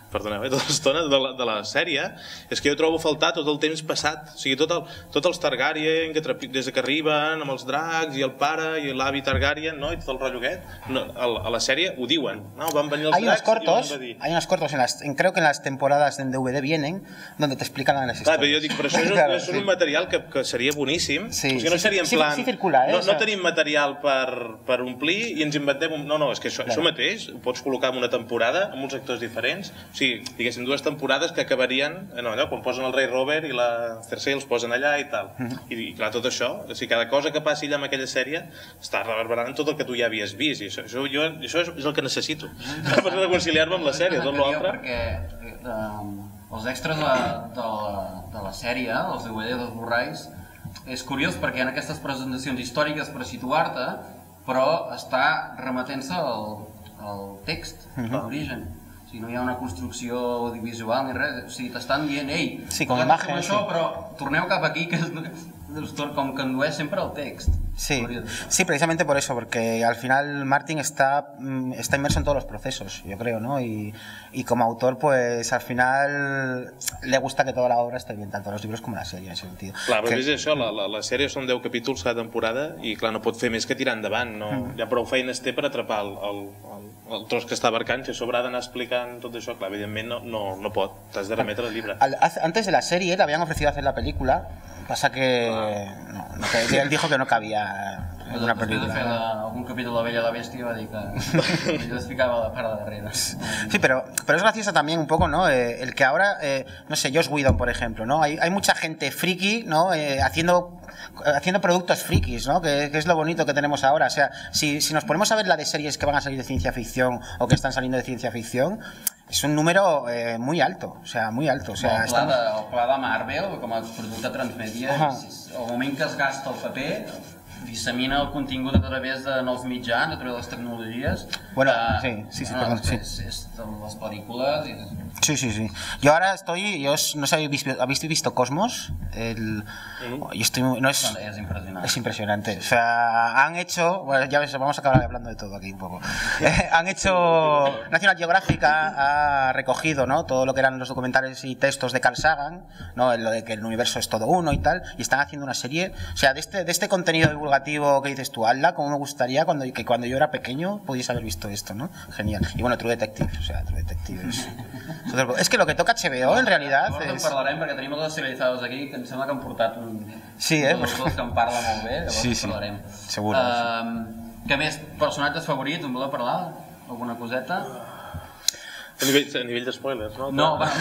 Speaker 2: perdoneu, tota l'estona de la sèrie és que jo trobo a faltar tot el temps passat, o sigui, tots els Targaryen des que arriben amb els dracs i el pare i l'avi Targaryen, no? I tot el rotllo aquest, a la sèrie ho diuen, no? Van venir els dracs i ho van invadir.
Speaker 3: Hay unos cortos, creo que en las temporadas en DVD vienen, donde te explican las historias.
Speaker 2: Clar, però jo dic, però això és un material que seria boníssim, o sigui, no seria en plan, no tenim material per omplir i ens inventem, no, és que això mateix ho pots col·locar en una temporada amb uns actors diferents. O sigui, diguéssim, 2 temporades que acabarien allò, quan posen el rei Robert i la Cersei els posen allà i tal. I clar, tot això, o sigui, cada cosa que passi allà en aquella sèrie està reverberant tot el que tu ja havies vist, i això és el que necessito per reconciliar-me amb la sèrie, tot l'altre.
Speaker 4: Perquè els extras de la sèrie, els DVD dels Blu-rays, és curiós perquè en aquestes presentacions històriques per situar-te, però està remetent-se al text d'origen. O sigui, no hi ha una construcció audiovisual ni res, o sigui, t'estan dient,
Speaker 3: sí, com imatge,
Speaker 4: això, però torneu cap aquí, que és com que condueix sempre el text.
Speaker 3: Sí, sí, precisamente por eso, porque al final Martin está inmerso en todos los procesos, yo creo, ¿no? Y como autor, pues al final le gusta que toda la obra esté bien, tanto los libros com la sèrie, en ese sentido.
Speaker 2: Clar, però és això, la sèrie són 10 capítols cada temporada i clar, no pot fer més que tirar endavant, no? Ja prou feines té per atrapar el tros que està abarcant, si a sobre ha d'anar explicant tot això, clar, evidentment no pot, t'has de remetre al llibre.
Speaker 3: Antes de la serie le habían ofrecido hacer la película, pasa que que él dijo que no cabía en una película.
Speaker 4: Després de fer algun capítol de La Bella i la Bèstia va dir que jo es ficava a la part de darrere.
Speaker 3: Sí, pero es gracioso también un poco, ¿no? El que ahora, no sé, Joss Whedon, por ejemplo, ¿no? Hay mucha gente friki, ¿no? Haciendo productos frikis, ¿no? Que es lo bonito que tenemos ahora. O sea, si nos ponemos a ver la de series que van a salir de ciencia ficción o que están saliendo de ciencia ficción, és un número muy alto, o sea, muy alto. O sea,
Speaker 4: el pla de Marvel, com a producte transmèdia, al moment que es gasta el paper, dissemina el contingut a través de nous mitjans, a través de les tecnologies.
Speaker 3: Bueno, sí, perdón, sí.
Speaker 4: És de les pel·lícules.
Speaker 3: Sí. Yo ahora no sé si habéis visto Cosmos. Yo estoy
Speaker 4: Es impresionante.
Speaker 3: Es impresionante. O sea, han hecho, bueno, ya ves, vamos a acabar hablando de todo aquí un poco. Han hecho, National Geographic ha recogido, ¿no? Todo lo que eran los documentales y textos de Carl Sagan, ¿no? Lo de que el universo es todo uno y tal, y están haciendo una serie, o sea, de este contenido divulgativo que dices tú, hazla, como me gustaría que cuando yo era pequeño pudiese haber visto esto, ¿no? Genial. Y bueno, True Detective, o sea, True Detective es que lo que toca HBO en realidad
Speaker 4: llavors en parlarem perquè tenim les serialitzades aquí que em sembla que han portat un
Speaker 3: dels
Speaker 4: dos que en parla molt bé, llavors en parlarem.
Speaker 3: Segur.
Speaker 4: Què més? Personatges favorits? En voleu parlar? Alguna coseta?
Speaker 2: A nivell de spoilers, ¿no?
Speaker 4: No, bueno.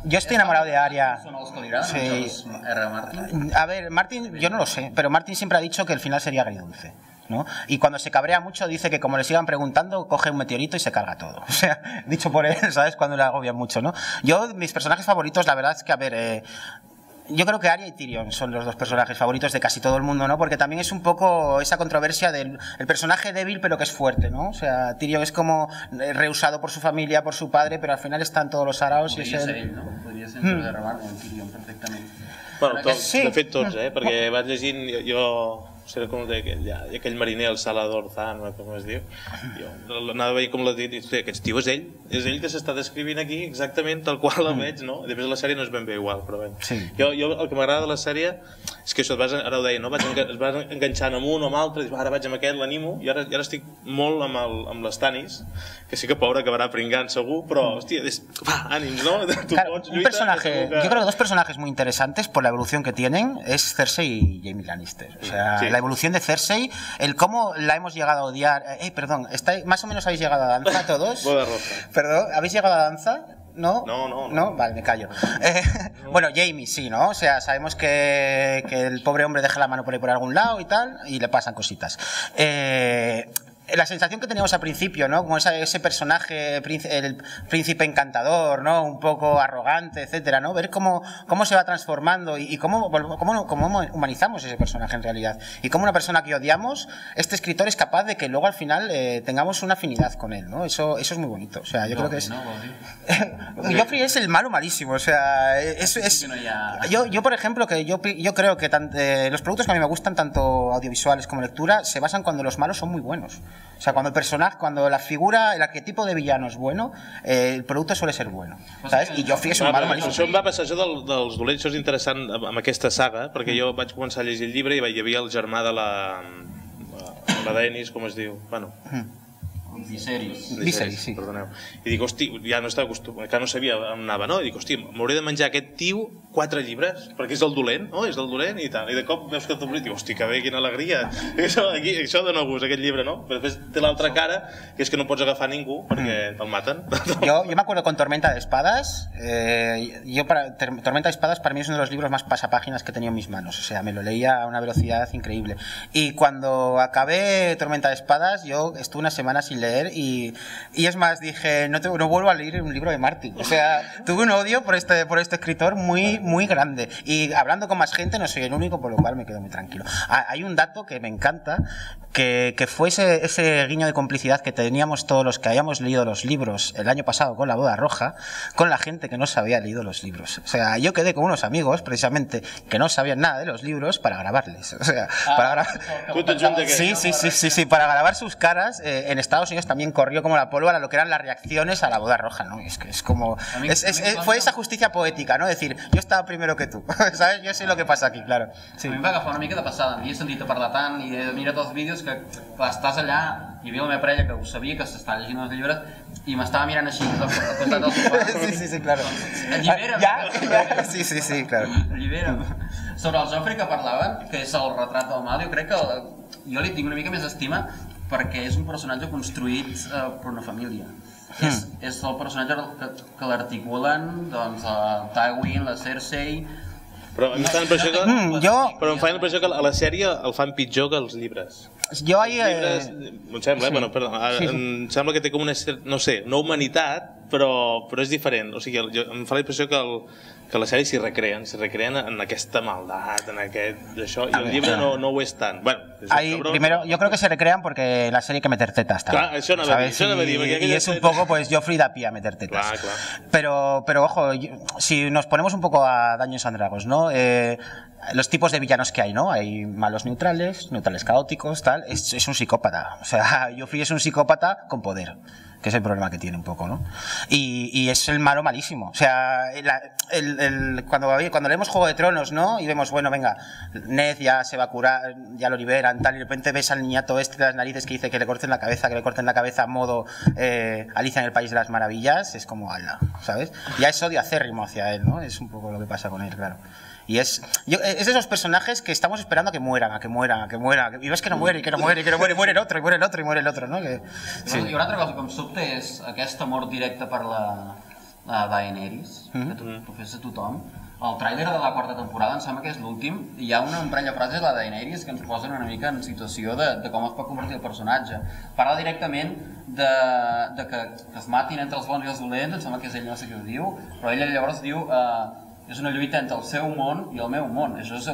Speaker 3: Yo estoy enamorado de Arya.
Speaker 4: ¿Son los que le dirán?
Speaker 3: Sí.
Speaker 4: R. Martin.
Speaker 3: A ver, Martin, yo no lo sé, pero Martin siempre ha dicho que el final sería agridulce, ¿no? Y cuando se cabrea mucho dice que como le sigan preguntando, coge un meteorito y se carga todo. O sea, dicho por él, ¿sabes? Cuando le agobian mucho, ¿no? Yo, mis personajes favoritos, la verdad es que, a ver, yo creo que Arya y Tyrion son los dos personajes favoritos de casi todo el mundo, ¿no? Porque también es un poco esa controversia del personaje débil pero que es fuerte, ¿no? O sea, Tyrion es como rehusado por su familia, por su padre, pero al final están todos los araos.
Speaker 4: Podria ser ell, no? Podria ser de Revan o Tyrion perfectament.
Speaker 2: Bueno, de fet tots, perquè vaig llegint, jo sé com aquell mariner, el Salador Zahn, com es diu, jo anava veient com la dit, aquest tio és ell que s'està descrivint aquí exactament tal qual la veig, no? Després la sèrie no és ben bé igual, però bé. Jo el que m'agrada de la sèrie és que això, ara ho deia, no? Es va enganxant amb un o amb altre, ara vaig amb aquest, l'animo, i ara estic molt amb les Tanis, que sí que pobre acabarà pringant segur, però, hòstia, va, ànims, no?
Speaker 3: Claro, yo creo que dos personajes muy interesantes por la evolución que tienen es Cersei y Jaime Lannister. O sea, la evolución de Cersei, el cómo la hemos llegado a odiar. Perdón, más o menos habéis llegado a Danza todos.
Speaker 2: Boda roja.
Speaker 3: Perdón, ¿habéis llegado a Danza? ¿No?
Speaker 2: No.
Speaker 3: Vale, me callo. Bueno, Jaime sí, ¿no? O sea, sabemos que el pobre hombre deja la mano por ahí por algún lado y tal, y le pasan cositas. La sensación que teníamos al principio, ¿no? Como ese personaje, el príncipe encantador, ¿no? Un poco arrogante, etcétera, ¿no? Ver cómo se va transformando y cómo humanizamos ese personaje en realidad. Y cómo una persona que odiamos, este escritor es capaz de que luego al final tengamos una afinidad con él, ¿no? Eso es muy bonito. O sea, yo creo que es... Joffrey es el malo malísimo, o sea, yo por ejemplo, que yo creo que los productos que a mí me gustan, tanto audiovisuales como lectura, se basan cuando los malos son muy buenos. O sea, cuando el personaje, cuando la figura, el arquetipo de villano es bueno, el producte suele ser bueno, ¿sabes? I Joffrey és un malo malíssim.
Speaker 2: Això em va passar, això dels dolents, això és interessant amb aquesta saga, perquè jo vaig començar a llegir el llibre i hi havia el germà de la Daenerys, com es diu? Bueno...
Speaker 4: Viserys,
Speaker 2: sí. Perdoneu. I dic, hosti, ja no estava acostumat, que no sabia on anava, no? I dic, hosti, m'hauré de menjar aquest tio 4 llibres, perquè és el dolent, no? És el dolent i tal. I de cop veus que t'obrit, dic, hosti, que bé, quina alegria. Això dona gust, aquest llibre, no? Però després té l'altra cara, que és que no pots agafar ningú perquè te'l maten.
Speaker 3: Yo me acuerdo con Tormenta de Espadas, Tormenta de Espadas para mí es uno de los libros más pasapáginas que he tenido en mis manos. O sea, me lo leía a una velocidad increíble. Y cuando acabé Tormenta de Espadas, yo estuve unas semanas sin leer y es más, dije, no vuelvo a leer un libro de Martin. O sea, tuve un odio por este escritor muy grande. Y hablando con más gente, no soy el único, por lo cual me quedo muy tranquilo. Hay un dato que me encanta, que fue ese guiño de complicidad que teníamos todos los que habíamos leído los libros el año pasado con La Boda Roja, con la gente que no se había leído los libros. O sea, yo quedé con unos amigos, precisamente, que no sabían nada de los libros para grabarles. O sea, para grabar... Sí, para grabar sus caras. En Estados Unidos también corrió como la pólvora lo que eran las reacciones a La Boda Roja, ¿no? Es que es como... fue esa justicia poética, ¿no? Decir, yo estaba primero que tú, ¿sabes? Yo sé lo que passa aquí, claro. Sí.
Speaker 4: A mi em va agafar una mica de passada. He sentit a parlar tant i he mirat els vídeos que, clar, estàs allà, hi havia la meva parella que ho sabia, que s'estava llegint els llibres, i m'estava mirant així, al costat del sofà.
Speaker 3: Sí, claro.
Speaker 4: Allibera'm.
Speaker 3: Ja? Sí, claro.
Speaker 4: Allibera'm. Sobre el Joffrey que parlaven, que és el retrat del mal, jo crec que jo li tinc una mica més estima perquè és un personatge construït per una família. És el personatge que l'articulen, doncs, el Tywin, la Cersei...
Speaker 2: Però em fa la impressió que a la sèrie el fan pitjor que els llibres.
Speaker 3: Jo ahí...
Speaker 2: Em sembla, em sembla que té com una, no sé, una humanitat, però és diferent. O sigui, em fa la impressió que la sèrie s'hi recreen en aquesta maldat, en això, i el llibre no ho és tant.
Speaker 3: Primero, yo creo que se recrean porque la serie hay que meter tetas también.
Speaker 2: Claro, eso no me digo.
Speaker 3: Y es un poco, pues, Joffrey da pie a meter tetas.
Speaker 2: Claro.
Speaker 3: Pero ojo, si nos ponemos un poco a Dungeons and Dragons, ¿no? Los tipos de villanos que hay, ¿no? Hay malos neutrales caóticos, tal. Es un psicópata. O sea, Joffrey es un psicópata con poder, que es el problema que tiene un poco, ¿no? Y es el malo malísimo. O sea, cuando leemos Juego de Tronos, ¿no? Y vemos, bueno, venga, Ned ya se va a curar, ya lo liberan, tal, y de repente ves al niñato este de las narices que dice que le corten la cabeza modo Alicia en el País de las Maravillas, es como, ala, ¿sabes? Ya es odio acérrimo hacia él, ¿no? Es un poco lo que pasa con él, claro. Y es de esos personajes que estamos esperando a que mueran, y ves que no muere, muere el otro, ¿no?
Speaker 4: Sí. I una altra cosa que em sobta és aquest amor directe per la Daenerys, que professa tothom. El tràiler de la quarta temporada, em sembla que és l'últim, hi ha un parell de frases de la Daenerys que ens posen una mica en situació de com es pot convertir el personatge. Parla directament de que es matin entre els bons i els dolents, em sembla que és ell, no sé què ho diu, però ella llavors diu... és una lluita entre el seu món i el meu món. Això és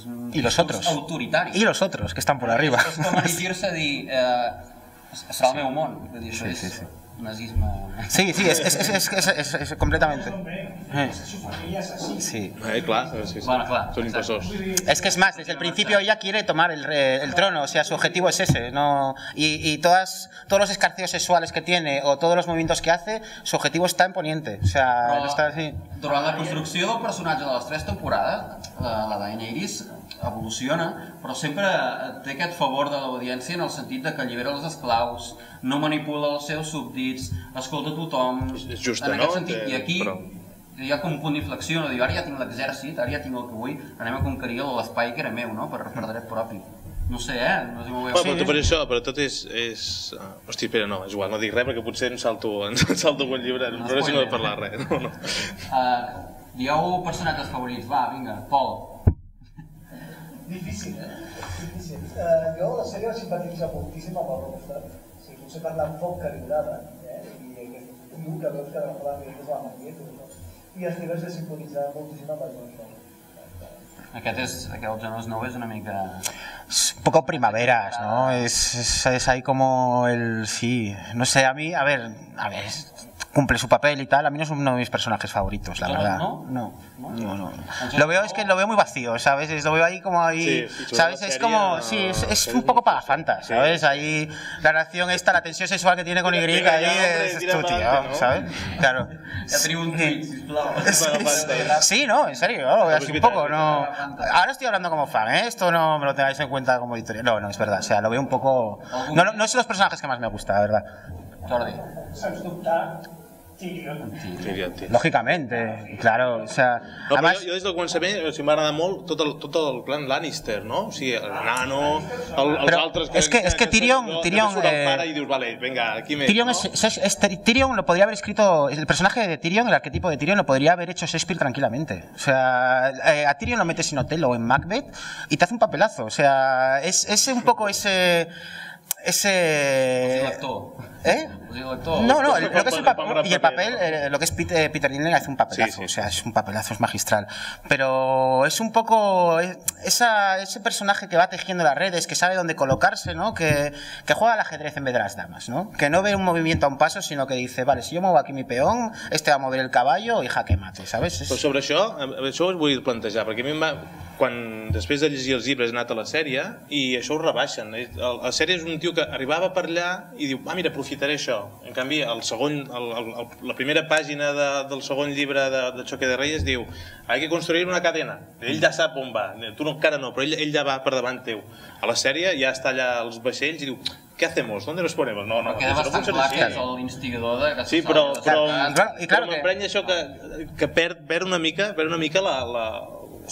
Speaker 4: un discurs autoritari.
Speaker 3: I los otros, que estan por arriba.
Speaker 4: És com erigir-se a dir serà el meu món. Això és nazisme.
Speaker 3: Sí, es completamente.
Speaker 2: Sí. Claro, son invasores.
Speaker 3: Es que es más, desde el principio ella quiere tomar el trono, o sea, su objetivo es ese, ¿no? Y todos los escarceos sexuales que tiene o todos los movimientos que hace, su objetivo está en Poniente, o sea,
Speaker 4: però,
Speaker 3: està así.
Speaker 4: Durant la construcció del personatge de les 3 temporades, la Daenerys evoluciona, però sempre té aquest favor de l'audiència en el sentit de que allibera els esclaus, no manipula els seus súbdits, escolta tothom,
Speaker 2: és justa,
Speaker 4: en aquest sentit. I aquí hi ha com un punt d'inflexió, no? Diu, ara ja tinc l'exèrcit, ara ja tinc el que vull, anem a conquerir l'espai que era meu, no? Per dret propi. No sé, no sé com ho veus.
Speaker 2: Per això, però tot és... Hosti, espera, no, és igual, no dic res perquè potser em salto un llibre, però si no he de parlar res.
Speaker 4: Dieu personatges favorits, va, vinga, Pol.
Speaker 6: Difícil, Difícil. Jo la sèrie la simpatitza moltíssim amb el Rostad. O sigui, potser parlar amb foc que li agrada, i aquest tio que veus que de vegades és la Mangueto, no? I els llibres de simpatitzar moltíssim amb el Rostad.
Speaker 4: Aquest el Jon Snow és una mica...
Speaker 3: Es un poco primaveras, ¿no? Es ahí como el... Sí, no sé, a mí, a ver, cumple su papel y tal, a mí no es uno de mis personajes favoritos, la verdad.
Speaker 4: No.
Speaker 3: Lo veo, es que lo veo muy vacío, ¿sabes? Lo veo ahí como ahí, ¿sabes? Es como, sí, es un poco pagafantas, ¿sabes? Ahí la relación esta, la tensión sexual que tiene con Y, ahí es tu tío, ¿sabes? Claro.
Speaker 4: Ya tenía un tweet,
Speaker 3: Sí, no, en serio, lo veo así un poco, no... Ahora estoy hablando como fan, esto no me lo tengáis en cuenta como editorial. No, es verdad, o sea, lo veo un poco... No son los personajes que más me gusta, la verdad.
Speaker 4: Jordi.
Speaker 6: Sens dubtar, Tyrion.
Speaker 3: Lógicamente, claro, o sea...
Speaker 2: No, además, jo des del començament m'agrada molt tot el clan Lannister, no? O sigui, el nano, els altres...
Speaker 3: Es que Tyrion...
Speaker 2: el pare i dius, vale, venga, aquí me...
Speaker 3: Tyrion Tyrion lo podría haber escrito... El personaje de Tyrion, el arquetipo de Tyrion, lo podría haber hecho Shakespeare tranquilamente. O sea, a Tyrion lo metes en Otelo o en Macbeth y te hace un papelazo. O sea, es un poco ese ese...
Speaker 4: Lector.
Speaker 3: ¿Eh?
Speaker 4: Lector.
Speaker 3: No, lo que es el papel, y el papel, lo que es Peter Dinklage hace un papelazo, o sea, es un papelazo, es magistral. Pero es un poco ese personaje que va tejiendo las redes, que sabe dónde colocarse, ¿no? Que juega al ajedrez en vez de las damas, ¿no? Que no ve un movimiento a un paso, sino que dice, vale, si yo muevo aquí mi peón, este va a mover el caballo i jaque mate, ¿sabes?
Speaker 2: Però sobre això us vull plantejar, perquè a mi em va... Quan després de llegir els llibres he anat a la sèrie i això ho rebaixen. La sèrie és un tio que arribava per allà i diu, mira, aprofitaré això. En canvi, la primera pàgina del segon llibre de Choque de Reyes diu, hay que construir una cadena. Ell ja sap on va, tu encara no, però ell ja va per davant teu. A la sèrie ja està allà als vaixells i diu, ¿qué hacemos? ¿Dónde nos ponemos? No,
Speaker 4: queda bastant clar que és l'instigador de...
Speaker 2: Sí, però m'emprenya això que perd una mica l'explotació. O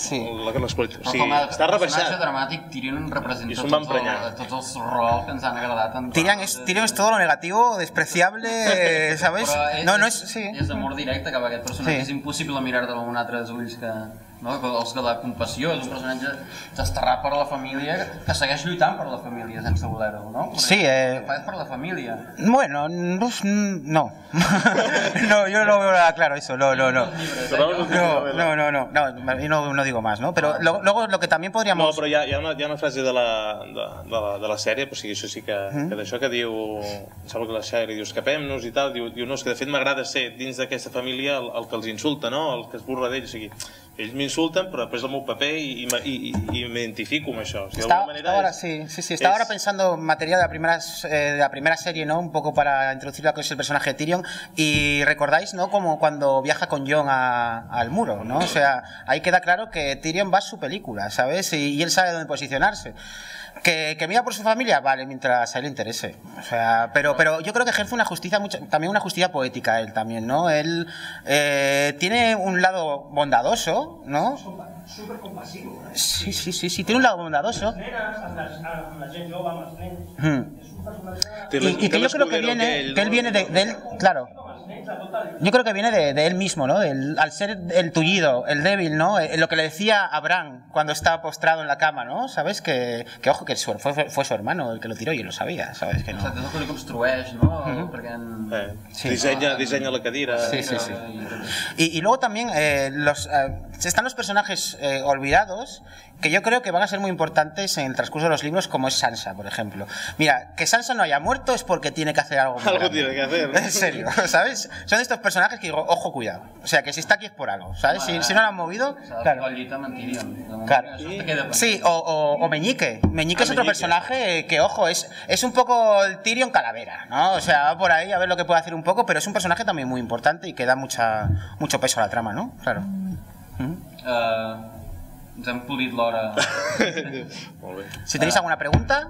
Speaker 2: sigui, està rebaixat.
Speaker 4: El personatge dramàtic Tyrion representa tots els rols que ens han agradat.
Speaker 3: Tyrion es todo lo negativo, despreciable, ¿sabes?
Speaker 4: No, és amor directe cap a aquest personatge. És impossible mirar-te amb un altre ulls que... els de la compassió, és un personatge desterrat per la família, que segueix lluitant per la família sense voler-ho, no?
Speaker 3: Sí,
Speaker 4: fa és per la família.
Speaker 3: Bueno, no. No, yo no lo veo nada claro eso, no, no digo más, ¿no? Pero luego lo que también podríamos...
Speaker 2: No, però hi ha una frase de la sèrie, o sigui, això sí que d'això que diu, sembla que la Shire diu, escapem-nos i tal, diu, no, és que de fet m'agrada ser dins d'aquesta família el que els insulta, no? El que es burla d'ells, o sigui, ells m'insulten, però després el meu paper i m'identifico amb això.
Speaker 3: Estaba ahora pensando en material de la primera serie, ¿no? Un poco para introducir lo que es el personaje de Tyrion, y recordáis, ¿no? Como cuando viaja con Jon al muro, ¿no? O sea, ahí queda claro que Tyrion va a su película, ¿sabes? Y él sabe dónde posicionarse. Que mira por su familia, vale, mientras a él le interese. O sea, pero yo creo que ejerce una justicia, también una justicia poética él también, ¿no? Él tiene un lado bondadoso, ¿no?
Speaker 6: Súper compasivo.
Speaker 3: Sí, tiene un lado bondadoso.
Speaker 6: Amb la gent jove, amb els nens. És un personatge...
Speaker 3: Y que yo creo que él viene de él, claro. Yo creo que viene de él mismo, ¿no? Al ser el tullido, el débil, ¿no? Lo que le decía a Bran cuando estaba postrado en la cama, ¿no? ¿Sabes? Que ojo, que fue su hermano el que lo tiró y él lo sabía, ¿sabes? Que no.
Speaker 4: Exacte, és el que li construeix, no?
Speaker 2: Dissenya la cadira.
Speaker 3: Sí. Y luego también están los personajes olvidados, que yo creo que van a ser muy importantes en el transcurso de los libros, como es Sansa, por ejemplo. Mira, que Sansa no haya muerto es porque tiene que hacer algo.
Speaker 2: Algo tiene que hacer, ¿no?
Speaker 3: En serio, ¿sabes? Son estos personajes que digo, ojo, cuidado. O sea, que si está aquí es por algo, ¿sabes? Si no lo han movido, claro. Sí, o Meñique. Meñique es otro personaje que, ojo, es un poco el Tyrion calavera, ¿no? O sea, va por ahí a ver lo que puede hacer un poco, pero es un personaje también muy importante y que da mucho peso a la trama, ¿no? Claro.
Speaker 4: Ens hem polit l'hora.
Speaker 3: Si tenéis alguna pregunta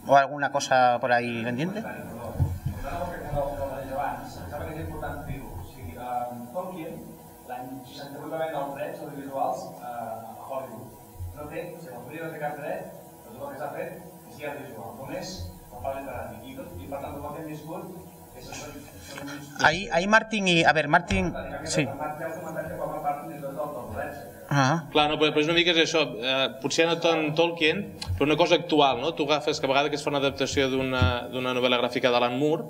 Speaker 3: o alguna cosa por ahí pendiente.
Speaker 6: Tolkien, l'any 68 va vendre els drets audiovisuals a Hollywood. No té, no podria no té cap dret, però tot el que s'ha fet és guia audiovisual. Només el part literari. I per tant, tot el que hem viscut
Speaker 3: Ahí Martin y... A ver, Martin... Sí.
Speaker 2: Clar, no, però és una mica és això, potser no tant Tolkien, però una cosa actual, no? Tu agafes que a vegades que es fa una adaptació d'una novel·la gràfica d'Alan Moore,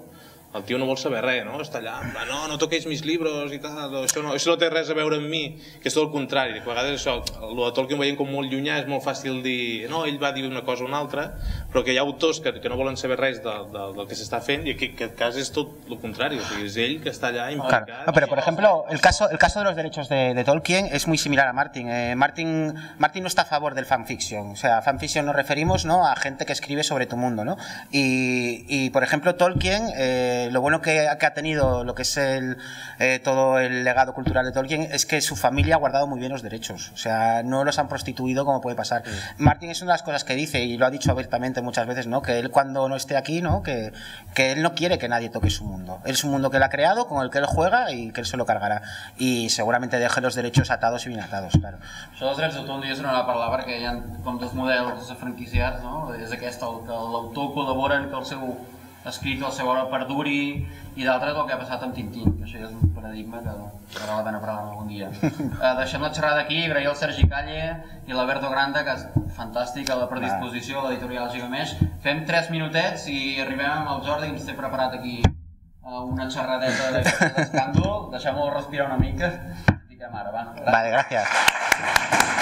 Speaker 2: el tio no vol saber res, no? Està allà, no toqueix mis libros i tal, això no té res a veure amb mi, que és tot el contrari, que a vegades això, el de Tolkien ho veiem com molt llunyà, és molt fàcil dir, no, ell va dir una cosa o una altra, però que hi ha autors que no volen saber res del que s'està fent i que aquest cas és tot el contrari, o sigui, és ell que està allà implicat.
Speaker 3: Claro. No, pero por ejemplo, el caso de los derechos de Tolkien es muy similar a Martin. Martin no está a favor del fanfiction, o sea, fanfiction nos referimos, ¿no?, a gente que escribe sobre tu mundo, ¿no? Y por ejemplo, Tolkien, lo bueno que ha tenido lo que es todo el legado cultural de Tolkien es que su familia ha guardado muy bien los derechos, o sea, no los han prostituido como puede pasar. Martin es una de las cosas que dice, y lo ha dicho abiertamente muchas veces, ¿no?, que él cuando no esté aquí, ¿no?, que él no quiere que nadie toque su mundo. Es un mundo que él ha creado, con el que él juega y que él se lo cargará. Y seguramente deje los derechos atados y bien atados, claro.
Speaker 4: Això dels drets d'autor un dia se n'ha de parlar perquè hi ha com dos models franquiciats, no? És aquest el que l'autor col·labora en que el seu escrit el seu obra perduri, i d'altres el que ha passat amb Tintín, que això ja és un paradigma que val la pena parlar algun dia. Deixem la xerrada aquí, agrair al Sergi Calle i l'Alberto Granda, que és fantàstic a la predisposició a l'editorial Gigamesh. Fem 3 minutets i arribem amb el Jordi, que ens té preparat aquí una xerradeta d'escàndol. Deixem-lo respirar una mica. Fiquem ara, va.
Speaker 3: Vale, gràcies.